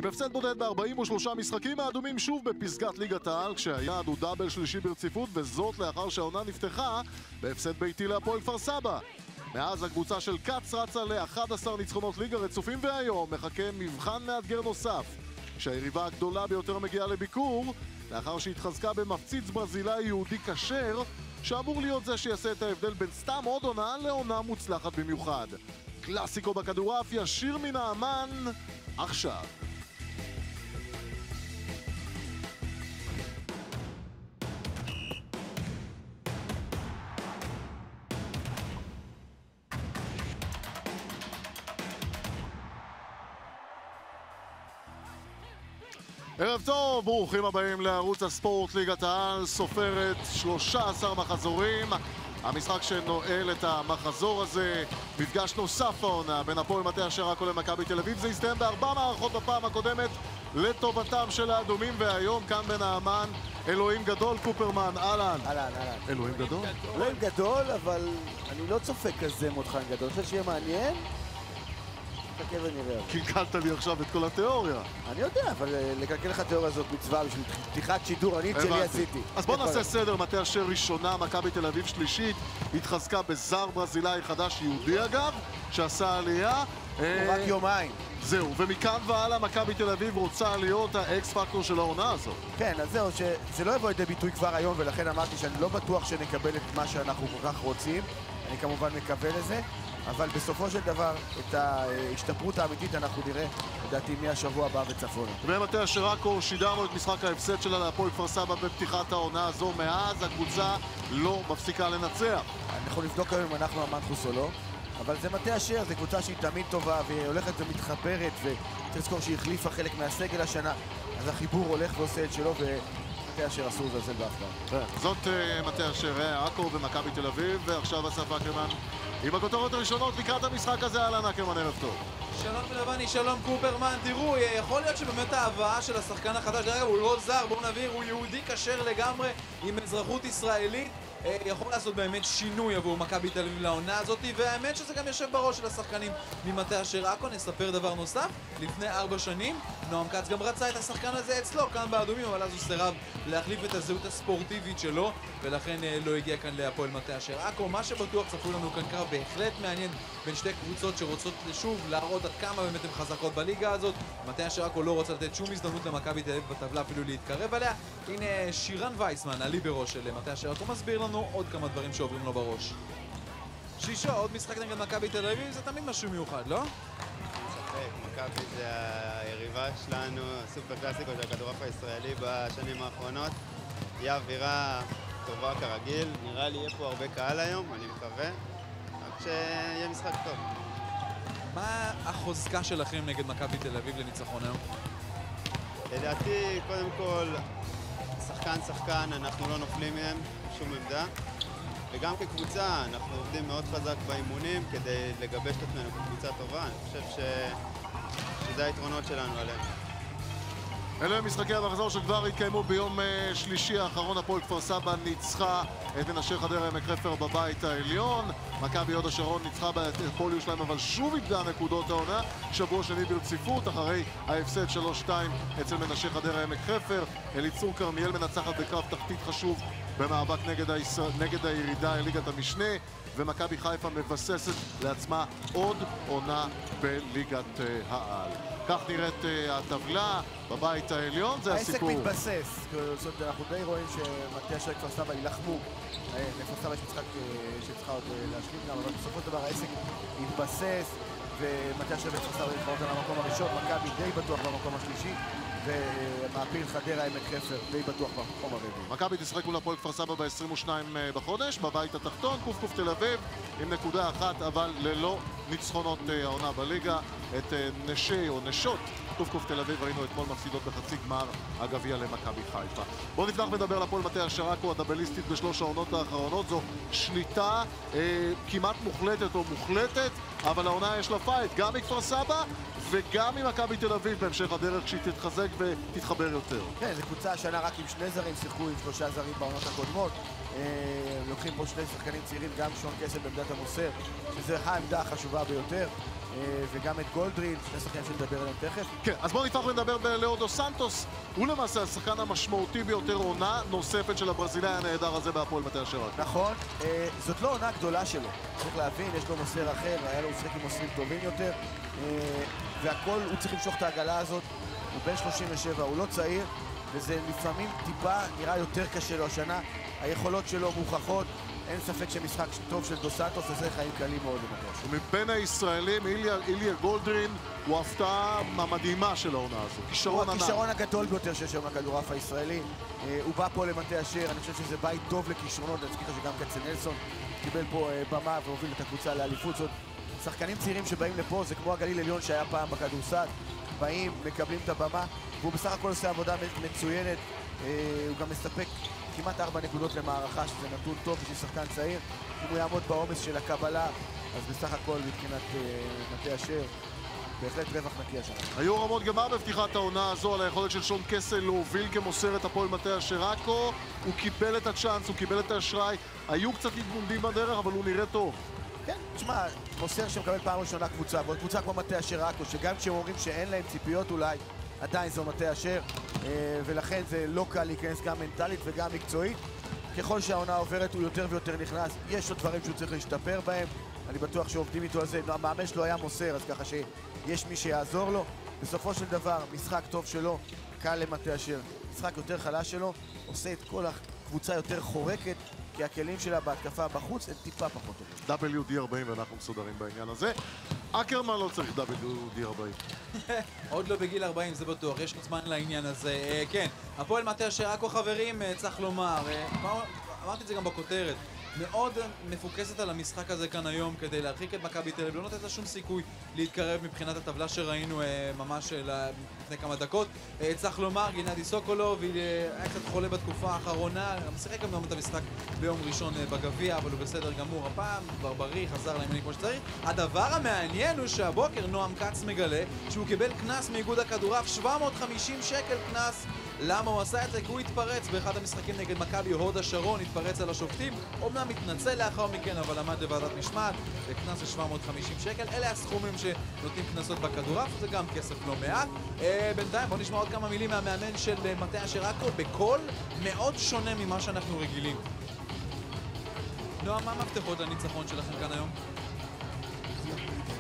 עם הפסד בודד ב-43 משחקים, האדומים שוב בפסגת ליגת העל, כשהיעד הוא דאבל שלישי ברציפות, וזאת לאחר שהעונה נפתחה בהפסד ביתי להפועל כפר סבא. מאז הקבוצה של קץ רצה ל-11 ניצחונות ליגה רצופים, והיום מחכה מבחן מאתגר נוסף, כשהיריבה הגדולה ביותר מגיעה לביקור, לאחר שהתחזקה במפציץ ברזילאי יהודי כשר, שאמור להיות זה שיעשה את ההבדל בין סתם עוד עונה לעונה מוצלחת במיוחד. קלאסיקו בכדורעף ישיר מן האמן עכשיו. ערב טוב, ברוכים הבאים לערוץ הספורט ליגת העל, סופרת 13 מחזורים. המשחק שנועל את המחזור הזה, מפגש נוסף העונה בין הפועל מטה אשר עכו למכבי תל אביב. זה הסתיים בארבע מערכות בפעם הקודמת לטובתם של האדומים, והיום כאן בנעמן אלוהים גדול, קופרמן, אהלן. אהלן. אלוהים גדול? אלוהים גדול, אבל אני לא צופה כזה מותחן גדול. אני חושב שיהיה מעניין. חכה ונראה. קלקלת לי עכשיו את כל התיאוריה. אני יודע, אבל לקלקל לך תיאוריה זאת מצווה בשביל פתיחת שידור, אני את שלי עשיתי. אז בוא נעשה סדר. מטה אשר ראשונה, מכבי תל אביב שלישית, התחזקה בזר ברזילאי חדש, יהודי אגב, שעשה עלייה. הוא רק יומיים. זהו, ומכאן והלאה מכבי תל אביב רוצה להיות האקס פקטור של העונה הזאת. כן, אז זהו, שזה לא יבוא לידי ביטוי כבר היום, ולכן אמרתי שאני לא בטוח שנקבל את מה שאנחנו כל כך רוצים. אני כמובן מקווה לזה. אבל בסופו של דבר, את ההשתפרות האמיתית אנחנו נראה, לדעתי, מהשבוע הבא וצפונה. במטה אשר עכו שידרנו את משחק ההפסד שלה להפועל כפר סבא בפתיחת העונה הזו. מאז הקבוצה לא מפסיקה לנצח. אנחנו נבדוק היום אם אנחנו המנחוס או לא, אבל זה מטה אשר, זו קבוצה שהיא תמיד טובה, והיא הולכת ומתחברת, וצריך לזכור שהיא החליפה חלק מהסגל השנה, אז החיבור הולך ועושה את שלו, ומטה אשר אסור לזלזל בהפתעה. זאת מטה אשר עכו במכבי תל אביב, ועכשיו אסף אקרמן עם הכותרות הראשונות לקראת המשחק הזה. אהלן אקרמן, ערב טוב. שלום מלבני, שלום קופרמן. תראו, יכול להיות שבאמת ההבאה של השחקן החדש, דרך אגב, הוא לא זר, בואו נבהיר, הוא יהודי כשר לגמרי עם אזרחות ישראלית, יכול לעשות באמת שינוי עבור מכבי תל אביב לעונה הזאת, והאמת שזה גם יושב בראש של השחקנים ממטה אשר עכו. נספר דבר נוסף, לפני 4 שנים נועם קץ גם רצה את השחקן הזה אצלו כאן באדומים, אבל אז הוא סירב להחליף את הזהות הספורטיבית שלו, ולכן לא הגיע כאן להפועל מטה אשר עכו. מה שבטוח, צפו לנו כאן קרב בהחלט מעניין בין שתי קבוצות שרוצות שוב להראות עד כמה באמת הן חזקות בליגה הזאת. מטה אשר עכו לא רוצה לתת שום הזדמנות למכבי תל אביב בטבלה אפילו להתקרב עליה. הנה שירן וייסמן, הליברו של מטה אשר עכו, מסביר לנו עוד כמה דברים שעוברים לו בראש. שישו, עוד משחק נגד מכבי תל אביב, זה תמיד משהו מיוחד, לא? מכבי זה היריבה שלנו, סופר קלאסיקו של הכדורעף הישראלי בשנים האחרונות. יהיה אווירה טובה כרגיל, נראה לי יהיה פה הרבה קהל היום, אני מקווה, רק שיהיה משחק טוב. מה החוזקה שלכם נגד מכבי תל אביב לניצחון היום? לדעתי, קודם כל, שחקן, אנחנו לא נופלים מהם שום עמדה, וגם כקבוצה אנחנו עובדים מאוד חזק באימונים כדי לגבש את עצמנו כקבוצה טובה. אני חושב שזה היתרונות שלנו עליהם. אלה משחקי המחזור שכבר התקיימו ביום שלישי האחרון. הפועל כפר סבא ניצחה את מנשה חדרה עמק חפר בבית העליון. מכבי הוד השרון ניצחה בפועל ירושלים, אבל שוב איבדה נקודות העונה, שבוע שני ברציפות אחרי ההפסד 3-2 אצל מנשה חדרה עמק חפר. אליצור כרמיאל מנצחת בקרב תחתית חשוב במאבק נגד הירידה לליגת המשנה, ומכבי חיפה מבססת לעצמה עוד עונה בליגת העל. כך נראית הטבלה בבית העליון, זה הסיפור. העסק מתבסס, אנחנו די רואים שמטה אשר כפר סבא ילחמו. לכפר סבא יש משחק שצריכה עוד להשלים גם, אבל בסופו של דבר העסק מתבסס, ומטה אשר כפר סבא נבחרות על המקום הראשון, מכבי די בטוח במקום השלישי, ומעפיל חדרה עמק חפר די בטוח במקום הרביעי. מכבי תשחק מול הפועל כפר סבא ב-22 בחודש, בבית התחתון, קוף תל אביב עם נקודה אחת, אבל ללא ניצחונות העונה בליגה. את נשי או נשות קוף תל אביב ראינו אתמול מפסידות בחצי גמר הגביע למכבי חיפה. בואו נפתח ונדבר על הפועל מטה אשר עכו, הדאבליסטית בשלוש העונות האחרונות. זו שליטה כמעט מוחלטת או מוחלטת, אבל העונה יש לה פייט גם מכפר סבא וגם ממכבי תל אביב בהמשך הדרך שהיא תתחזק ותתחבר יותר. כן, זו קבוצה השנה רק עם 2 זרים, שיחקו עם 3 זרים בעונות הקודמות. לוקחים פה 2 שחקנים צעירים, גם שון קסם בעמדת המוסר, שזו העמדה החשובה ביותר. וגם את גולדרין, שני שחקנים שנדבר עליהם תכף. כן, אז בואו נפתח ונדבר בלאודו סנטוס. הוא למעשה השחקן המשמעותי ביותר, עונה נוספת של הברזילאי הנהדר הזה בהפועל מטה אשר. נכון, זאת לא עונה גדולה שלו. צריך להבין, יש לו מוסר אחר, היה לו משחק עם מוסרים טובים יותר, והכל, הוא צריך למשוך את העגלה הזאת. הוא בן 37, הוא לא צעיר, וזה לפעמים טיפה נראה יותר קשה לו השנה. היכולות שלו מוכחות, אין ספק שמשחק טוב של דו סנטוס עושה חיים קלים מאוד למטוס. ומבין הישראלים, איליה גולדרין הוא ההפתעה המדהימה של העונה הזו. כישרון ענק. הוא הכישרון הגדול ביותר שיש היום לכדורעף הישראלי. הוא בא פה למטה אשר, אני חושב שזה בית טוב לכישרונות. אני אזכיר לך שגם כצנלסון קיבל פה במה והוביל את הקבוצה לאליפות. זאת שחקנים צעירים שבאים לפה, זה כמו הגליל עליון שהיה פעם בכדורסל. באים, מקבלים את הבמה, והוא בסך הכל עושה עבודה מצוינת. הוא גם מספק כמעט 4 נקודות למערכה, שזה נתון טוב בשביל שחקן צעיר. אם הוא יעמוד בעומס של הקבלה, אז בסך הכל מבחינת מטה אשר, בהחלט רווח נקי השנה. היו רמות גמר בפתיחת העונה הזו על היכולת של שון קסל להוביל כמוסר את הפועל מטה אשר עכו. הוא קיבל את הצ'אנס, הוא קיבל את האשראי. היו קצת התגונדים בדרך, אבל הוא נראה טוב. כן, תשמע, מוסר שמקבל פעם ראשונה קבוצה, ועוד קבוצה כמו מטה אשר עכו, שגם כשהם אומרים שאין להם ציפיות אולי, עדיין זו מטה אשר, ולכן זה לא קל להיכנס גם מנטלית וגם מקצועית. ככל שהעונה עוברת הוא יותר ויותר נכנס, יש עוד דברים שהוא צריך להשתפר בהם, אני בטוח שעובדים איתו על זה. המאמן שלו היה מוסר, אז ככה שיש מי שיעזור לו. בסופו של דבר, משחק טוב שלו, קל למטה אשר. משחק יותר חלש שלו, עושה את כל הקבוצה יותר חורקת, כי הכלים שלה בהתקפה בחוץ הם טיפה פחות טובים. WD40 ואנחנו מסודרים בעניין הזה. אקרמן לא צריך WD40. עוד לא בגיל 40, זה בטוח, יש לו זמן לעניין הזה. כן, הפועל מטה אשר עכו, חברים, צריך לומר, אמרתי את זה גם בכותרת, מאוד מפוקסת על המשחק הזה כאן היום כדי להרחיק את מכבי תל אביב, לא נותנת לה שום סיכוי להתקרב מבחינת הטבלה שראינו ממש לפני כמה דקות. צריך לומר, גנדי סוקולוב היה קצת חולה בתקופה האחרונה, משחק גם את המשחק ביום ראשון בגביע, אבל הוא בסדר גמור הפעם, כבר בריא, חזר לימין כמו שצריך. הדבר המעניין הוא שהבוקר נועם כץ מגלה שהוא קיבל קנס מאיגוד הכדורעף, 750 שקל קנס. למה הוא עשה את זה? כי הוא התפרץ באחד המשחקים נגד מכבי הוד השרון, התפרץ על השופטים, אומנם מתנצל לאחר מכן, אבל עמד בוועדת משמעת, וקנס של 750 שקל. אלה הסכומים שנותנים קנסות בכדורעף, זה גם כסף לא מעט. בינתיים בואו נשמע עוד כמה מילים מהמאמן של מטה אשר עכו, בקול מאוד שונה ממה שאנחנו רגילים. נועם, מה המפתחות לניצחון שלכם כאן היום?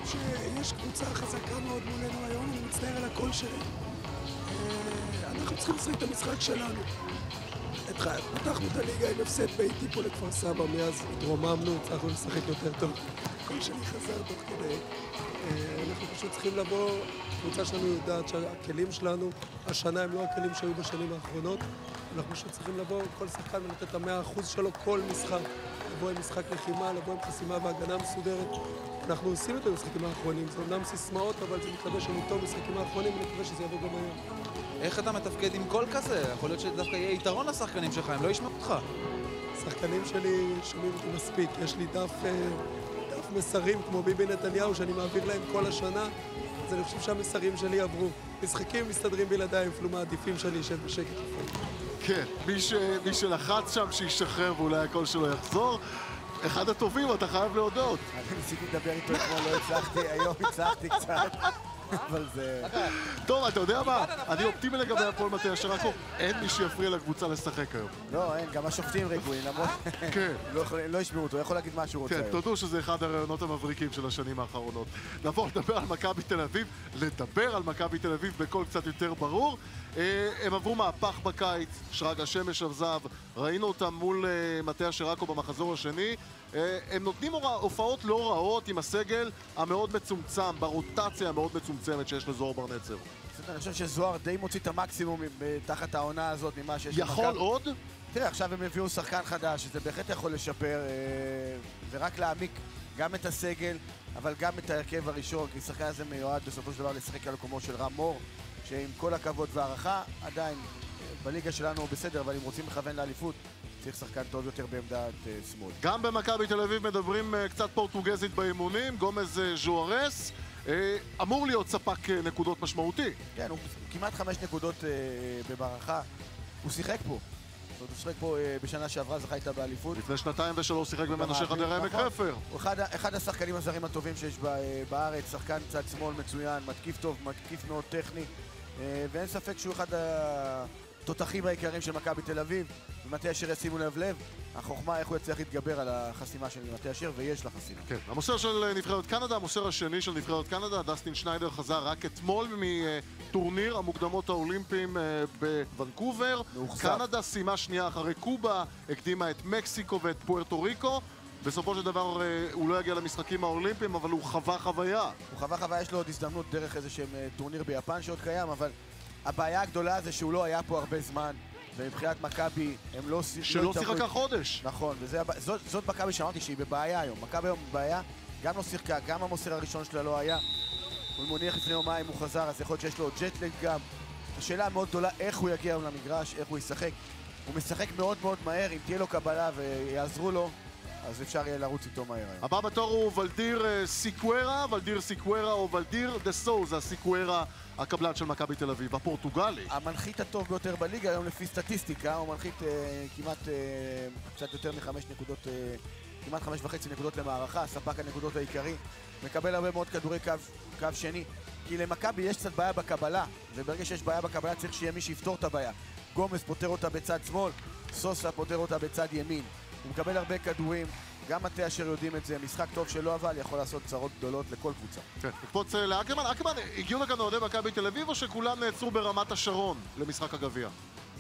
שיש קבוצה חזקה מאוד מולנו היום, אני מצטער על הקול שלהם. אנחנו צריכים לשחק את המשחק שלנו. פתחנו את הליגה עם הפסד ביתי פה לכפר סבא, מאז התרוממנו, הצלחנו לשחק יותר טוב. הקול שלי חזר תוך כדי. אנחנו פשוט צריכים לבוא, הקבוצה שלנו יודעת שהכלים שלנו, השנה הם לא הכלים שהיו בשנים האחרונות. אנחנו פשוט צריכים לבוא, כל שחקן ולתת את 100% שלו, כל משחק. לבוא עם משחק לחימה, לבוא עם חסימה והגנה מסודרת. אנחנו עושים את המשחקים האחרונים, זה אומנם סיסמאות, אבל זה מתלבש עם אותו משחקים האחרונים, ואני מקווה שזה יבוא גם היום. איך אתה מתפקד עם קול כזה? יכול להיות שדווקא יהיה יתרון לשחקנים שלך, הם לא ישמעו אותך. השחקנים שלי שומעים אותי מספיק, יש לי דף מסרים כמו ביבי נתניהו שאני מעביר להם כל השנה, אז אני חושב שהמסרים שלי עברו. משחקים מסתדרים בלעדיי, אפילו מעדיפים שאני אשב בשקט לפעמים. כן, מי שלחץ שם שישחרר ואולי הקול שלו יחזור. אחד הטובים, אתה חייב להודות. אני ניסיתי לדבר איתו אתמול, לא הצלחתי, היום הצלחתי קצת, אבל זה... טוב, אתה יודע מה? אני אופטימי לגבי הפועל מטה אשר עכו. אין מי שיפריע לקבוצה לשחק היום. לא, אין, גם השופטים רגועים, למרות... כן. לא ישמעו אותו, הוא יכול להגיד מה שהוא רוצה כן, היום. תודו שזה אחד הרעיונות המבריקים של השנים האחרונות. נבוא לדבר על מכבי תל אביב, לדבר על מכבי תל אביב בקול קצת יותר ברור. הם עברו מהפך בקיץ, שרגא שמש עזב, ראינו אותם מול מטה אשר עכו במחזור השני. הם נותנים הופעות לא רעות עם הסגל המאוד מצומצם, ברוטציה המאוד מצומצמת שיש לזוהר בר נצר. אני חושב שזוהר די מוציא את המקסימום תחת העונה הזאת ממה שיש למכבי. יכול עוד? תראה, עכשיו הם הביאו שחקן חדש, שזה בהחלט יכול לשפר ורק להעמיק גם את הסגל, אבל גם את ההרכב הראשון, כי שחקן הזה מיועד בסופו של דבר לשחק על מקומו של רם מור, שעם כל הכבוד והערכה, עדיין בליגה שלנו הוא בסדר, אבל אם רוצים לכוון לאליפות, צריך שחקן טוב יותר בעמדת שמאל. גם במכבי תל אביב מדברים קצת פורטוגזית באימונים, גומז ז'וארס, אמור להיות ספק נקודות משמעותי. כן, הוא כמעט 5 נקודות במערכה, הוא שיחק פה. הוא שיחק פה בשנה שעברה, זכה איתה באליפות. לפני 2 ו3 שיחק במנשה חדרה עמק חפר. הוא אחד השחקנים הזרים הטובים שיש בארץ, שחקן צד שמאל מצוין, מתקיף טוב, מתקיף מאוד טכני, ואין ספק שהוא אחד התותחים העיקריים של מכבי תל אביב. ומטה אשר ישימו לב, החוכמה איך הוא יצליח להתגבר על החסימה של מטה אשר, ויש לה חסימה. כן, המוסר של נבחרת קנדה, המוסר השני של נבחרת קנדה, דסטין שניידר חזר רק אתמול מטורניר המוקדמות האולימפיים בוונקובר. קנדה סיימה שנייה אחרי קובה, הקדימה את מקסיקו ואת פוארטו ריקו. בסופו של דבר הוא לא יגיע למשחקים האולימפיים, אבל הוא חווה חוויה. יש לו עוד הזדמנות דרך איזה שהם טורניר ביפן שעוד קיים, אבל הבעיה הגדולה זה שהוא לא היה פה הרבה זמן, ומבחינת מכבי הם לא... שלא שיחקה חודש. נכון, זאת מכבי שאמרתי שהיא בבעיה היום. מכבי היום בבעיה, גם לא שיחקה, גם המוסר הראשון שלה לא היה. הוא מוניח לפני יומיים, הוא חזר, אז יכול להיות שיש לו ג'טלג גם. השאלה מאוד גדולה, איך הוא יגיע למגרש, איך הוא ישחק. הוא משחק מאוד מאוד מהר, אם תהיה לו קבלה ויעזרו לו, אז אפשר יהיה לרוץ איתו מהר היום. הבא בתור הוא ולדיר סיקוורה או ולדיר דה סוזה סיקוורה, הקבלן של מכבי תל אביב, הפורטוגלי. המנחית הטוב ביותר בליגה היום לפי סטטיסטיקה, הוא מנחית כמעט קצת יותר מ5 נקודות, כמעט 5.5 נקודות למערכה, ספק הנקודות העיקרי, מקבל הרבה מאוד כדורי קו שני, כי למכבי יש קצת בעיה בקבלה, וברגע שיש בעיה בקבלה צריך שיהיה מי שיפתור את הבעיה. גומס פותר אותה בצד שמאל, סוסה פותר אותה בצד ימין. הוא מקבל הרבה כדורים, גם מטה אשר יודעים את זה, משחק טוב שלו אבל יכול לעשות צרות גדולות לכל קבוצה. כן, נקפוץ לאקרמן. אקרמן, הגיעו לכאן אוהדי מכבי תל אביב או שכולם נעצרו ברמת השרון למשחק הגביע?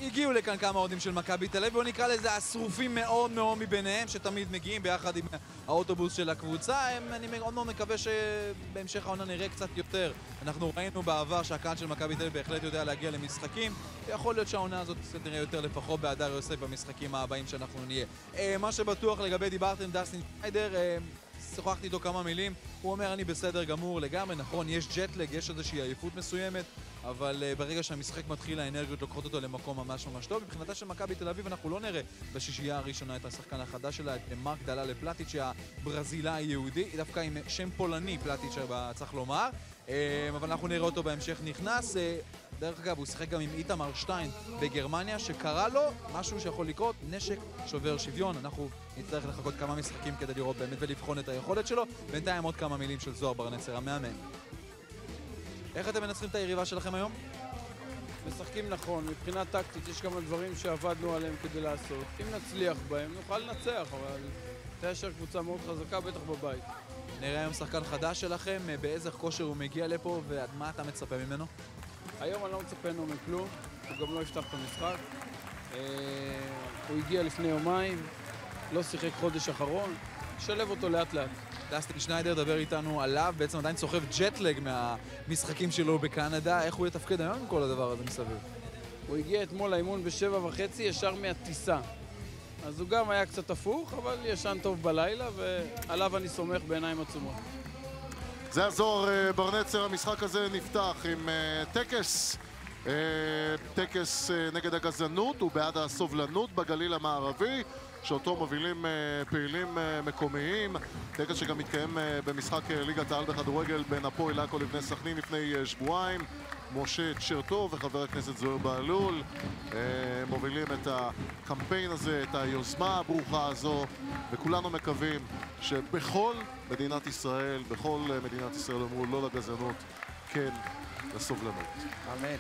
הגיעו לכאן כמה אוהדים של מכבי תל אביב, בוא נקרא לזה השרופים מאוד מאוד מביניהם, שתמיד מגיעים ביחד עם האוטובוס של הקבוצה. אני מאוד מאוד מקווה שבהמשך העונה נראה קצת יותר. אנחנו ראינו בעבר שהקהל של מכבי תל אביב בהחלט יודע להגיע למשחקים, ויכול להיות שהעונה הזאת נראה יותר לפחות בהדר יוסף במשחקים הבאים שאנחנו נהיה. מה שבטוח לגבי דיברתם עם דסטין שניידר, שוחחתי איתו כמה מילים, הוא אומר אני בסדר גמור לגמרי, נכון, יש ג'טלג, יש איזושהי עייפות מסוימת, אבל ברגע שהמשחק מתחיל האנרגיות לוקחות אותו למקום ממש ממש טוב. מבחינתה של מכבי תל אביב אנחנו לא נראה בשישייה הראשונה את השחקן החדש שלה, את מרק דלה לפלטיץ' הברזילאי היהודי, דווקא עם שם פולני פלטיץ' צריך לומר, אבל אנחנו נראה אותו בהמשך נכנס. דרך אגב, הוא שיחק גם עם איתמר שטיין בגרמניה, שקרא לו משהו שיכול לקרות, נשק שובר שוויון. אנחנו נצטרך לחכות כמה משחקים כדי לראות באמת ולבחון את היכולת שלו. בינתיים עוד כמה מילים של זוהר ברנצר, המאמן. איך אתם מנצחים את היריבה שלכם היום? משחקים נכון, מבחינה טקטית יש כמה דברים שעבדנו עליהם כדי לעשות. אם נצליח בהם, נוכל לנצח, אבל תאשר קבוצה מאוד חזקה, בטח בבית. נראה היום שחקן חדש שלכם, באיזה כושר הוא מגיע לפה ועד מה אתה מצפה ממנו? היום אני לא מצפה ממנו מכלום, הוא גם לא יפתח את המשחק. הוא הגיע לפני יומיים, לא שיחק חודש אחרון, נשלב אותו לאט לאט. דסטין שניידר דבר איתנו עליו, בעצם עדיין סוחב ג'טלג מהמשחקים שלו בקנדה, איך הוא יתפקד היום עם כל הדבר הזה מסביב? הוא הגיע אתמול לאימון ב7:30 ישר מהטיסה. אז הוא גם היה קצת הפוך, אבל ישן טוב בלילה, ועליו אני סומך בעיניים עצומות. זה הזוהר ברנצר, המשחק הזה נפתח עם טקס נגד הגזענות ובעד הסובלנות בגליל המערבי, שאותו מובילים פעילים מקומיים. טקס שגם מתקיים במשחק ליגת העל בכדורגל בין הפועל עכו לבני סכנין לפני שבועיים. משה צ'רטוב וחבר הכנסת זוהיר בהלול מובילים את הקמפיין הזה, את היוזמה הברוכה הזו, וכולנו מקווים שבכל מדינת ישראל, אמרו לא לגזענות, כן לסובלנות. אמן.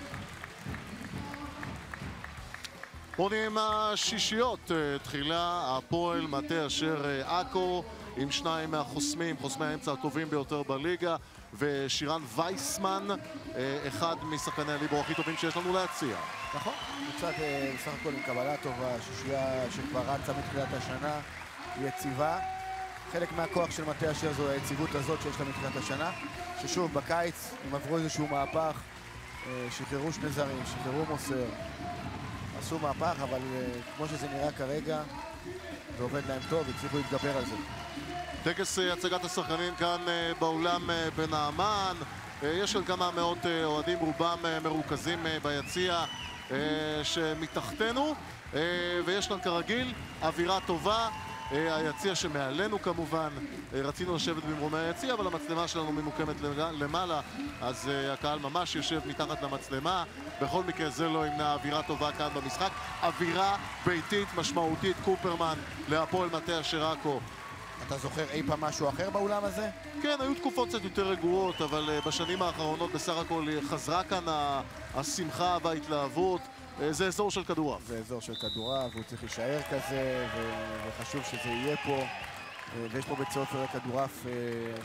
בואו נהיה עם השישיות. תחילה הפועל מטה אשר עכו עם שניים מהחוסמי האמצע הטובים ביותר בליגה, ושירן וייסמן, אחד משחקני הליברו הכי טובים שיש לנו להציע. נכון, קצת בסך הכל עם קבלה טובה, שישייה שכבר רצה מתחילת השנה, היא יציבה. חלק מהכוח של מטה אשר זו היציבות הזאת שיש לה מתחילת השנה, ששוב בקיץ הם עברו איזשהו מהפך, שחררו שני זרים, שחררו מוסר, עשו מהפך, אבל כמו שזה נראה כרגע, זה עובד להם טוב, הצליחו להתגבר על זה. טקס הצגת השחקנים כאן באולם בנעמן, יש כאן כמה מאות אוהדים, רובם מרוכזים ביציע שמתחתנו, ויש כאן כרגיל אווירה טובה, היציע שמעלינו כמובן. רצינו לשבת במרומי היציע, אבל המצלמה שלנו ממוקמת למעלה, אז הקהל ממש יושב מתחת למצלמה. בכל מקרה זה לא ימנע אווירה טובה כאן במשחק. אווירה ביתית משמעותית, קופרמן להפועל מטה אשר עכו. אתה זוכר אי פעם משהו אחר באולם הזה? כן, היו תקופות קצת יותר רגועות, אבל בשנים האחרונות בסך הכל חזרה כאן השמחה וההתלהבות. זה אזור של כדורעף. זה אזור של כדורעף, והוא צריך להישאר כזה, וחשוב שזה יהיה פה. ויש פה בית ספר כדורעף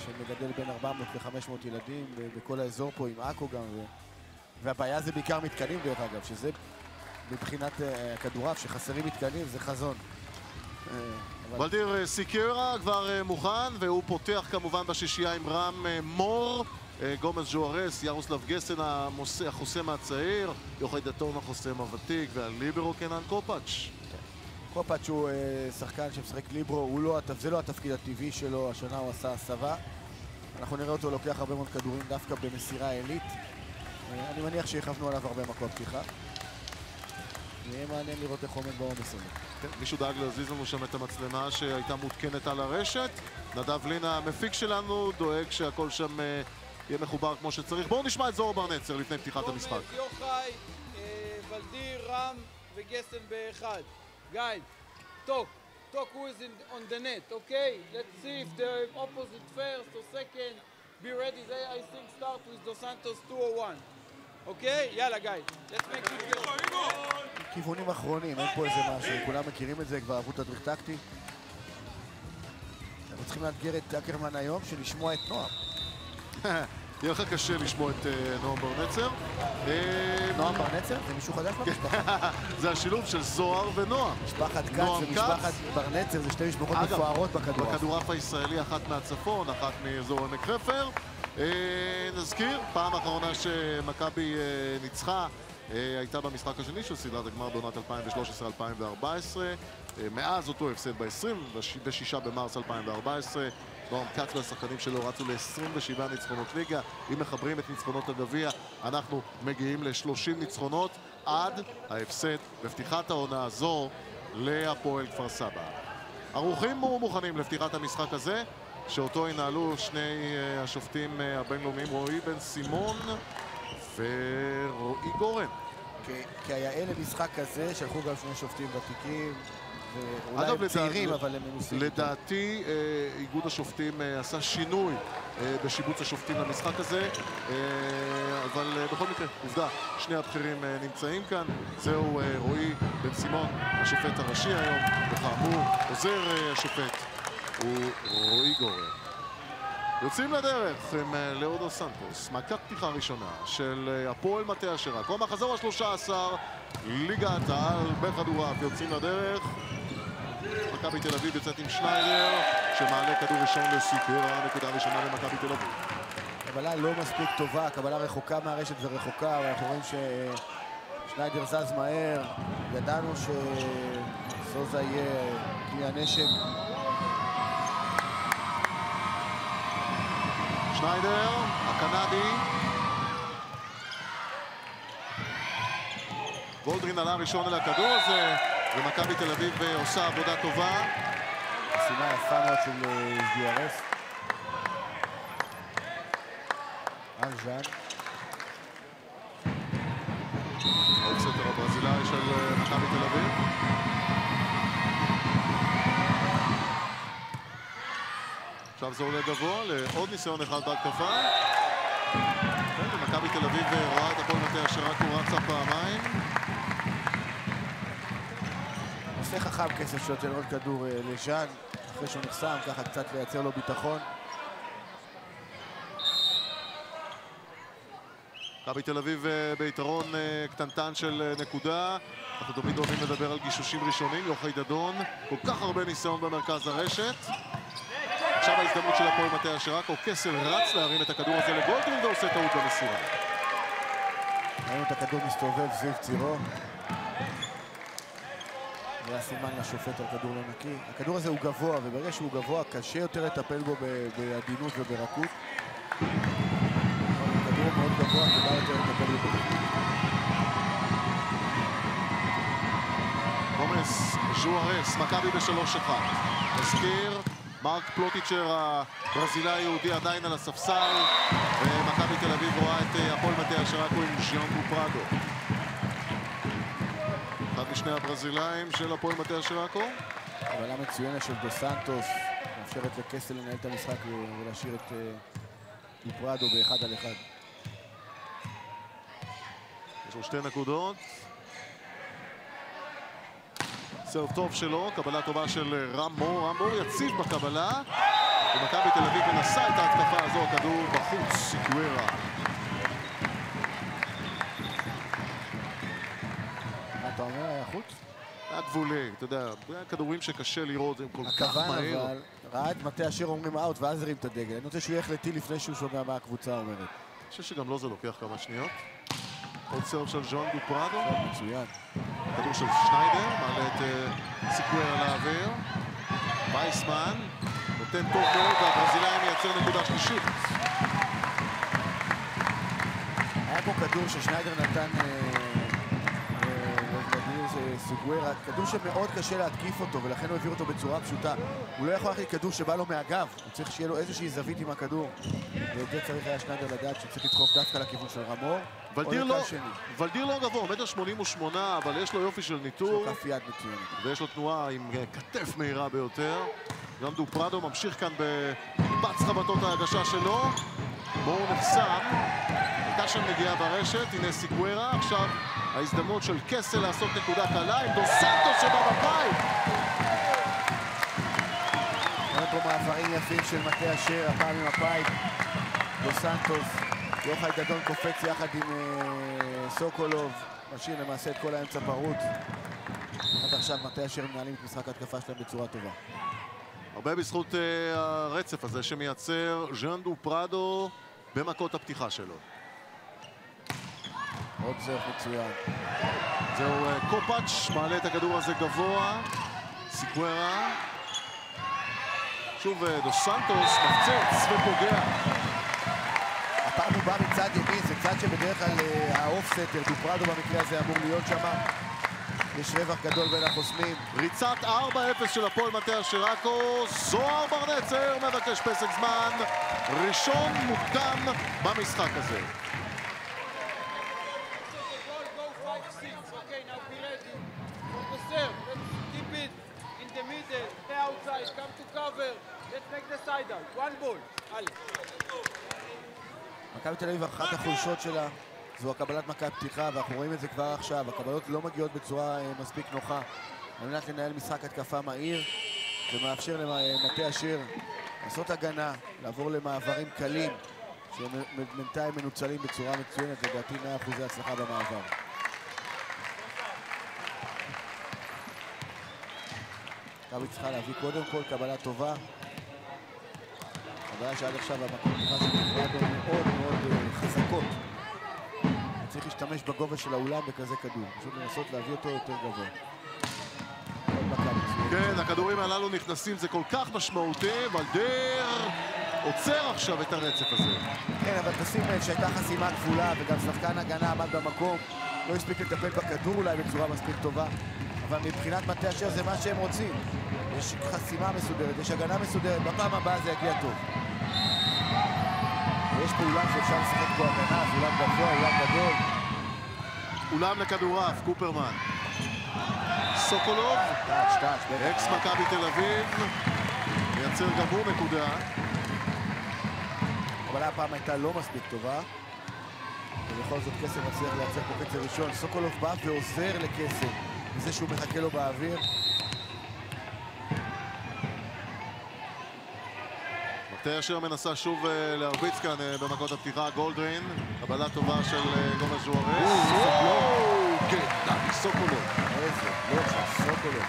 שמגדל בין 400 ל-500 ילדים בכל האזור פה, עם עכו גם. והבעיה זה בעיקר מתקנים דרך אגב, שזה מבחינת הכדורעף, שחסרים מתקנים, זה חזון. ולדיר סיקרה כבר מוכן, והוא פותח כמובן בשישייה עם רם מור, גומז ז'וארס, ירוסלב גסן החוסם הצעיר, יוחאי דתון החוסם הוותיק, והליברו קנן קופאץ'. קופאץ' הוא שחקן שמשחק ליברו, זה לא התפקיד הטבעי שלו, השנה הוא עשה הסבה. אנחנו נראה אותו לוקח הרבה מאוד כדורים דווקא במסירה עילית. אני מניח שיכוונו עליו הרבה מקום פתיחה. יהיה מעניין לראות איך עומד בעומס הזה. מישהו דאג להזיז לנו שם את המצלמה שהייתה מותקנת על הרשת. נדב לינה, המפיק שלנו, דואג שהכל שם יהיה מחובר כמו שצריך. בואו נשמע את זוהר ברנצר לפני פתיחת המשחק. יוחאי, ולדיר, רם וגסן באחד. Guys, talk who is on the net, okay? Let's see if the opposite first or second. Be ready, they I think start with Dos Santos 201. אוקיי? יאללה גיא, let's make it go. כיוונים אחרונים, אין פה איזה משהו, כולם מכירים את זה, כבר עברו תדריך טקטי. אנחנו צריכים לאתגר את אקרמן היום של לשמוע את נועם. יהיה לך קשה לשמוע את נועם ברנצר. נועם ברנצר? זה מישהו חדש במשפחה. זה השילוב של זוהר ונועם. משפחת כץ ומשפחת ברנצר זה שתי משפחות מפוארות בכדורעף. בכדורעף הישראלי, אחת מהצפון, אחת מאזור עמק חפר. נזכיר, פעם האחרונה שמכבי ניצחה הייתה במשחק השני של סדרת הגמר בעונת 2013-2014. מאז אותו הפסד ב-26 במרס 2014. נועם כץ והשחקנים שלו רצו ל-27 ניצחונות ליגה. אם מחברים את ניצחונות הגביע, אנחנו מגיעים ל-30 ניצחונות עד ההפסד בפתיחת העונה הזו להפועל כפר סבא. ערוכים ומוכנים לפתיחת המשחק הזה, שאותו ינהלו שני השופטים הבינלאומיים, רועי בן סימון ורועי גורן. כיאה למשחק כזה שלחו גם שני שופטים ותיקים, ואולי הם צעירים, אבל הם מנוסים. לדעתי, איגוד השופטים עשה שינוי בשיבוץ השופטים למשחק הזה, אבל בכל מקרה, עובדה, שני הבכירים נמצאים כאן. זהו רועי בן סימון, השופט הראשי היום, וכאמור, עוזר השופט הוא רועי גורן. יוצאים לדרך עם לאו דוס סנטוס, מכת פתיחה ראשונה של הפועל מטה אשר עכו. המחזור ה-13 ליגת העל בכדורעף, יוצאים לדרך. מכבי תל אביב יוצאת עם שניידר שמעלה כדור ראשון לסיקרה, נקודה ראשונה למכבי תל אביב. קבלה לא מספיק טובה, קבלה רחוקה מהרשת ורחוקה, ואנחנו רואים ששניידר זז מהר. ידענו שסוזה יהיה כלי הנשק. שניידר, הקנדי. גולדרין עלה ראשון על הכדור הזה, ומכבי תל אביב עושה עבודה טובה. משימה יפה מאוד של ז'וארס. אנז'אן. האוקסטר הברזילאי של מכבי תל אביב. עכשיו זה עולה גבוה לעוד ניסיון אחד בהתקפה. מכבי תל אביב רואה את הפועל מטה אשר עכו רצה פעמיים. עושה חכם כסף שיוצא לעוד כדור לז'אן, אחרי שהוא נחסם, ככה קצת לייצר לו ביטחון. מכבי תל אביב ביתרון קטנטן של נקודה. אנחנו תמיד אוהבים לדבר על גישושים ראשונים. יוחאי דדון, כל כך הרבה ניסיון במרכז הרשת. עכשיו ההזדמנות של הפועל מטה אשר עכו. קסל רץ להרים את הכדור הזה לגולדרין ועושה טעות במסירה. ראינו את הכדור מסתובב סביב צירו. היה סימן לשופט על כדור לא נקי. הכדור הזה הוא גבוה, וברגע שהוא גבוה קשה יותר לטפל בו בעדינות וברכות. הכדור מאוד גבוה, כדאי יותר לטפל בו ברכות. גומז, ז'וארס, מכבי ב-3-1. נזכיר, מרק פלוטיצ'ר הברזילאי היהודי עדיין על הספסל, ומכבי תל אביב רואה את הפועל מטה שרקו עם ז'אנדו פרדו. אחד משני הברזילאים של הפועל מטה שרקו. קבלה מצוינת של דו סנטוס, מאפשרת לקסל לנהל את המשחק ולהשאיר את פרדו באחד על אחד. יש לו 2 נקודות. סרב טוב שלו, קבלה טובה של רמור. רמור יציב בקבלה, ומכבי תל אביב מנסה את ההתקפה הזו, הכדור בחוץ, סיקוורה. מה אתה אומר, היה חוץ? היה גבולי, אתה יודע, כדורים שקשה לראות, הם כל כך הכוון מהר. אבל, ראה את מטה אשר אומרים אאוט ואז הרים את הדגל. אני רוצה שהוא ילך לטיל לפני שהוא שומע מה הקבוצה אומרת. אני חושב שגם לו זה לוקח כמה שניות. עוד סרב של ז'אנדו פרדו. מצוין. כדור של שניידר, מעלה את סיקוורה לאוויר. וייסמן נותן טוב מאוד, והברזילאי מייצר נקודה שלישית. היה פה כדור ששניידר נתן סיקוורה, כדור שמאוד קשה להתקיף אותו ולכן הוא העביר אותו בצורה פשוטה. הוא לא יכול להחליט כדור שבא לו מהגב, הוא צריך שיהיה לו איזושהי זווית עם הכדור, ואת זה צריך היה שניידר לדעת שצריך לדחוף דווקא לכיוון של רמור. ולדיר לא גבוה, 1.88 מטר, אבל יש לו יופי של ניטור. יש לו כף יד מצוינת. ויש לו תנועה עם כתף מהירה ביותר. ז'אנדו פרדו ממשיך כאן במקבץ חבטות ההגשה שלו. בואו נחסם. הייתה שם נגיעה ברשת, הנה סיקוורה. עכשיו ההזדמנות של קסל לעשות נקודה קלה עם דו סנטוס שבא בפייפ. רואים פה מעברים יפים של מטה אשר, הפעם עם הפייפ. דו סנטוס, יוחאי דדון קופץ יחד עם סוקולוב. משאיר למעשה את כל האמצע פרוץ. עד עכשיו מטה אשר מנהלים את משחק ההתקפה שלהם בצורה טובה. הרבה בזכות הרצף הזה שמייצר ז'אנדו פרדו במכות הפתיחה שלו. עוד זרח מצוין. זהו קופאץ', מעלה את הכדור הזה גבוה. סיקוורה. שוב דו סנטוס מפצץ ופוגע. הפעם הוא בא מצד ימין, זה צד שבדרך כלל האופסטר, דו פרדו במקרה הזה אמור להיות שם. יש רווח גדול בין החוסמים. ריצת 4-0 של הפועל מטה שרקו. זוהר ברנצר מבקש פסק זמן ראשון מוקדם במשחק הזה. מכבי תל אביב, אחת החולשות שלה זו הקבלת מכת פתיחה, ואנחנו רואים את זה כבר עכשיו. הקבלות לא מגיעות בצורה מספיק נוחה על מנת לנהל משחק התקפה מהיר, ומאפשר למטה אשר לעשות הגנה, לעבור למעברים קלים שבינתיים מנוצלים בצורה מצוינת, לדעתי 100% הצלחה במעבר. מכבי צריכה להביא קודם כל קבלה טובה. הבעיה שעד עכשיו המכות פתיחה של פרדו מאוד מאוד חזקות. צריך להשתמש בגובה של האולם בכזה כדור, פשוט לנסות להביא אותו יותר גבוה. כן, הכדורים הללו נכנסים, זה כל כך משמעותי, ולדיר עוצר עכשיו את הרצף הזה. כן, אבל תשים לב שהייתה חסימה כפולה וגם שחקן הגנה עמד במקום, לא הספיק לטפל בכדור אולי בצורה מספיק טובה, אבל מבחינת מטה אשר זה מה שהם רוצים. יש חסימה מסודרת, יש הגנה מסודרת, בפעם הבאה זה יגיע טוב. ויש פה אולם שאפשר לשחק בו הגנה, זה אולם גבוה, אולם גדול. אולם לכדורף, קופרמן. סוקולוב, אקס מכבי תל אביב, מייצר גם הוא נקודה. אבל הפעם הייתה לא מספיק טובה, ובכל זאת קסם מצליח לייצר פה קצר ראשון. סוקולוב בא ועוזר לקסם בזה שהוא מחכה לו באוויר. מטה אשר מנסה שוב להרביץ כאן במכות הפתיחה. גולדרין, קבלה טובה של גומז זוארץ. כן, דני סוקולוב. איזה לא של סוקולוב.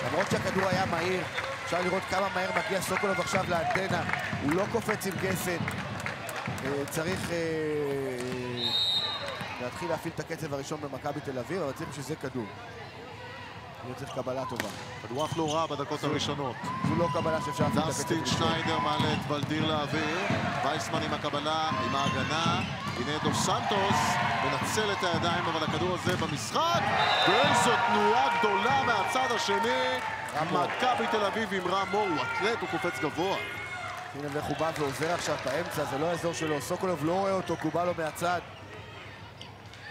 למרות שהכדור היה מהיר, אפשר לראות כמה מהר מגיע סוקולוב עכשיו לאנטנה. הוא לא קופץ עם קסם. צריך להתחיל להפעיל את הקצב הראשון במכבי תל אביב, אבל צריך שזה כדור. הוא צריך קבלה טובה. כדורף לא רע בדקות הראשונות. זו לא קבלה שאפשר להפעיל את הקצב דסטין הראשון. שניידר מעלה את ולדיר לאוויר. וייסמן עם הקבלה, עם ההגנה. הנה דו סנטוס מנצל את הידיים, אבל הכדור הזה במשחק. ואיזו תנועה גדולה מהצד השני מכבי תל אביב עם רם מור, הוא אתלט, הוא קופץ גבוה. הנה ואיך הוא בא ועוזר עכשיו באמצע, זה לא האזור שלו, סוקולוב לא רואה אותו, קובלו מהצד.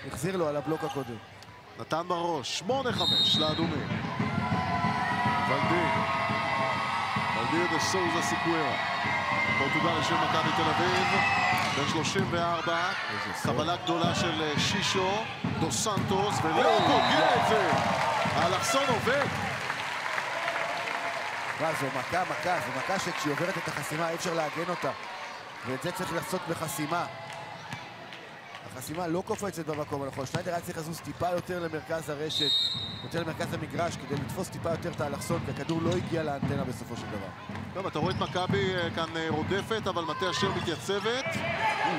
החזיר לו על הבלוק הקודם. נתן בראש, 8-5 לאדומים. ולדיר דה סוזה סיקווירה. פורטוגל של מכבי תל אביב, בן 34, קבלה גדולה של שישו, דו סנטוס, ולאו פוגע את זה. האלכסון עובד. זו מכה שכשהיא עוברת את החסימה אי אפשר להגן אותה. ואת זה צריך לעשות בחסימה. החסימה לא קופצת במקום הנכון. שניידר היה צריך לזוז טיפה יותר למרכז הרשת, יותר למרכז המגרש, כדי לתפוס טיפה יותר את האלכסון, כי הכדור לא הגיע לאנטנה בסופו של דבר. טוב, אתה רואה את מכבי כאן רודפת, אבל מטה אשר מתייצבת.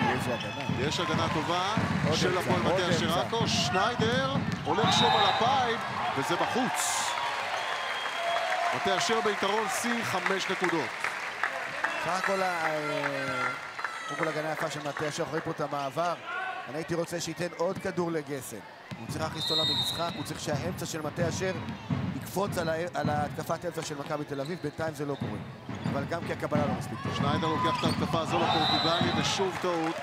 איזו הגנה. יש הגנה טובה של הפועל מטה אשר עכו. שניידר הולך שוב על הפייפ, וזה בחוץ. מטה אשר ביתרון C, 5 נקודות. סך הכל הגנה יפה של מטה אשר, רואים פה את המעבר. אני הייתי רוצה שייתן עוד כדור לגסן. הוא צריך להכניס אותו למשחק, הוא צריך שהאמצע של מטה אשר יקפוץ על התקפת אמצע של מכבי תל אביב, בינתיים זה לא קורה. אבל גם כי הקבלה לא מספיק טוב. שניידר לוקח את ההתקפה הזו לפורטוגלי, ושוב טעות.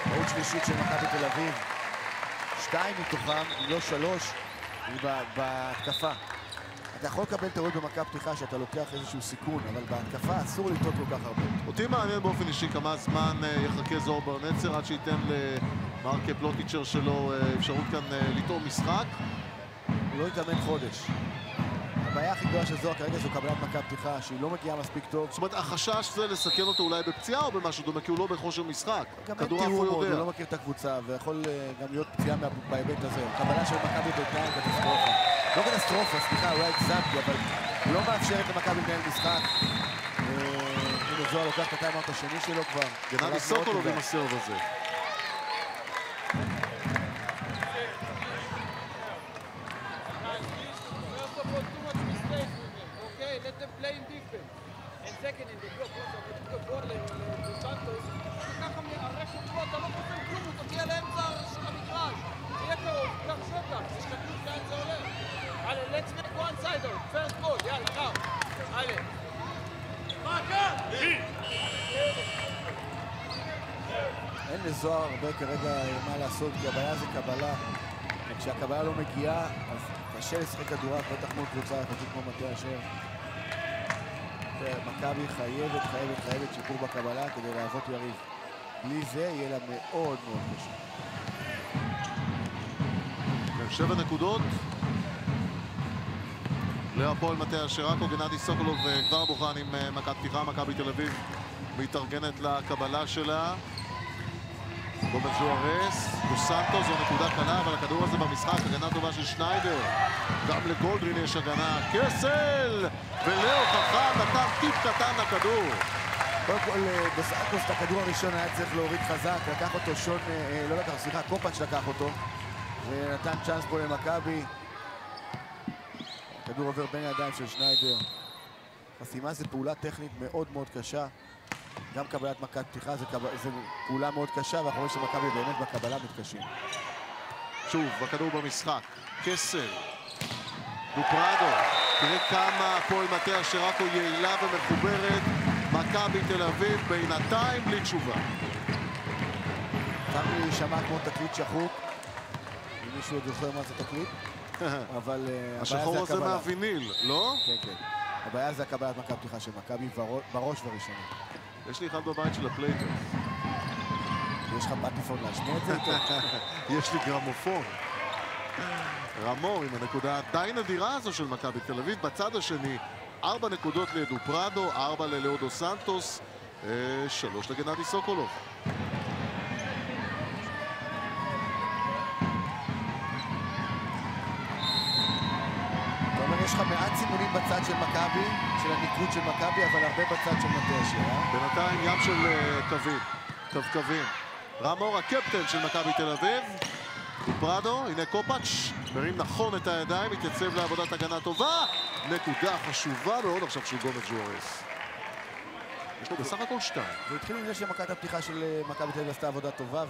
טעות שלישית של מכבי תל אביב. 2 מתוכם, אם לא 3, היא בהתקפה. אתה יכול לקבל טעות במכה פתיחה שאתה לוקח איזשהו סיכון, אבל בהתקפה אסור לטעות כל כך הרבה. אותי מעניין באופן אישי כמה זמן יחכה זוהר ברנצר עד שייתן למרקה פלוטיצ'ר שלו אפשרות כאן לטעום משחק. הוא לא יתאמן חודש. הבעיה הכי גדולה של זוהר כרגע זו קבלת מכה פתיחה שהיא לא מגיעה מספיק טוב. זאת אומרת, החשש זה לסכן אותו אולי בפציעה או במשהו דומה, כי הוא לא בכושר משחק. גם אין תיאום, הוא לא מכיר את הקבוצה, ויכול גם להיות פציעה בהיבט הזה. קבלה של מכבי בינתיים קטסטרופה. לא קטסטרופה, סליחה, אולי הגזמתי, אבל הוא לא מאפשרת למכבי לנהל משחק. הנה זוהר לוקח את הטיימאוט השני שלו כבר. גנדי סוקולוב עם הסרב הזה. Let them play in defense. And second in the block, נותנים גבוה לסנטוס, וככה מהרשת פה אתה לא חוסם כלום, הוא תגיע לאמצע של המגרש. תהיה קרוב, קח שטח, תשתכלו לאן זה הולך. הלאה, let's make one sider, first goal, יאללה, קר. הלאה. אין לזוהר הרבה כרגע מה לעשות, כי הבעיה זה קבלה. וכשהקבלה לא מגיעה, אז קשה לשחק כדורעף, בטח מול קבוצה יחסית כמו מטה אשר. מכבי חייבת שיפור בקבלה כדי להוות יריב. בלי זה יהיה לה מאוד מאוד קשה. 7 נקודות להפועל מטה אשר עכו. גנדי סוקולוב כבר בוחן עם מכת פתיחה. מכבי תל אביב מתארגנת לקבלה שלה. גומר זוארס, דו סנטו, זו נקודה קלה, אבל הכדור הזה במשחק, הגנה טובה של שניידר. גם לגולדרין יש הגנה, קסל! ולאו חכם נתן טיפ קטן לכדור. קודם כל, בסנטוס את הכדור הראשון היה צריך להוריד חזק, לקח אותו שון, לא לקח, סליחה, קופאץ' לקח אותו, ונתן צ'אנס פה למכבי. הכדור עובר בין הידיים של שניידר. חסימה זה פעולה טכנית מאוד מאוד קשה. גם קבלת מכת פתיחה זה פעולה מאוד קשה, ואנחנו רואים שמכבי באמת בקבלה מתקשים. שוב, בכדור במשחק, קסל, דופרדו, תראה כמה הפועל מטה אשר עכו יעילה ומחוברת. מכבי תל אביב בינתיים בלי תשובה. פעם לי שמע כמו תקליט שחוק, אם מישהו עוד זוכר מה זה תקליט, אבל השחור הזה מהוויניל, לא? כן, כן. הבעיה זה הקבלת מכת פתיחה של מכבי בראש וראשונה. יש לי אחד בבית של הפלייטר. יש לך פטיפון להשמיע את זה איתו? יש לי גרמופון. רמור עם הנקודה די נדירה הזו של מכבי תל אביב. בצד השני, 4 נקודות לדופרדו, 4 ללאו דו סנטוס, 3 לגנדי סוקולוב. יש לך מעט סימונים בצד של מכבי, של הניקוד של מכבי, אבל הרבה בצד של מטה אשר. בינתיים ים של קווים. רמור הקפטן של מכבי תל אביב. דופרדו, הנה קופאץ', מרים נכון את הידיים, מתייצב לעבודת הגנה טובה. נקודה חשובה מאוד עכשיו של גומר זוארס. יש לו בסך הכל 2. זה התחיל עם זה שמכת הפתיחה של מכבי תל אביב עשתה עבודה טובה,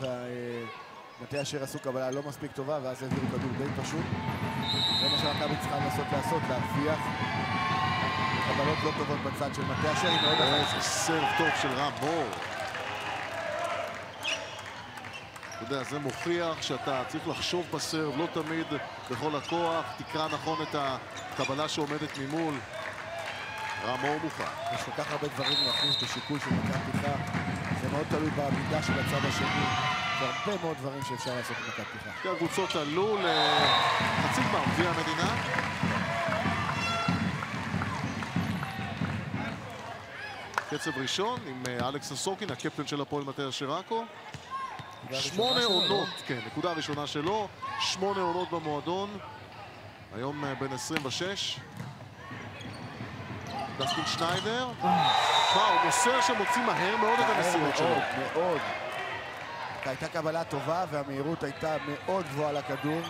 ומטה אשר עשו קבלה לא מספיק טובה, ואז העבירו כדור די פשוט. מה שמכבי צריכה לעשות, להרוויח. קבלות לא טובות בצד של מטה אשר, היא מאוד איזה סרב טוב של רם מור. אתה יודע, זה מוכיח שאתה צריך לחשוב בסרב, לא תמיד בכל הכוח, תקרא נכון את הקבלה שעומדת ממול. רם מור מוכן. יש כל כך הרבה דברים להכניס בשיקול של מכבי פתיחה. זה מאוד תלוי בעמידה של הצד השני. זה הרבה מאוד דברים שאפשר לעשות במכבי פתיחה. שתי הקבוצות עלו לחצי גמר גביע המדינה. קצב ראשון עם אלכס אסוקין, הקפטן של הפועל מטה אשר עכו. 8 עונות, כן, נקודה ראשונה שלו, 8 עונות במועדון. היום בן 26. דסטין שניידר. הוא מוסר שמוציא מהר מאוד את המסירות שלו. מאוד. הייתה קבלה טובה והמהירות הייתה מאוד גבוהה לכדור.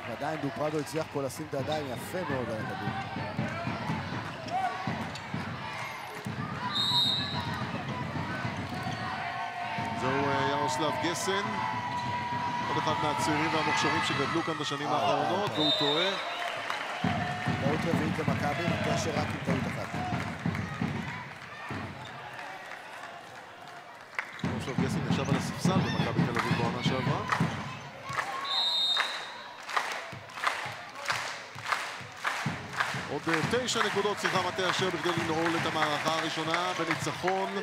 ועדיין דופרדו הצליח פה לשים את הידיים יפה מאוד על הכדור. זהו ירוסלב גסן, עוד אחד מהצעירים והמוכשרים שגדלו כאן בשנים האחרונות, והוא טועה. טעות רביעית למכבי, מטה אשר רק עם טעות אחת. ירוסלב גסן ישב על הספסל במכבי תל אביב בעונה שעברה. עוד 9 נקודות צריכה מטה אשר בכדי לנעול את המערכה הראשונה בניצחון.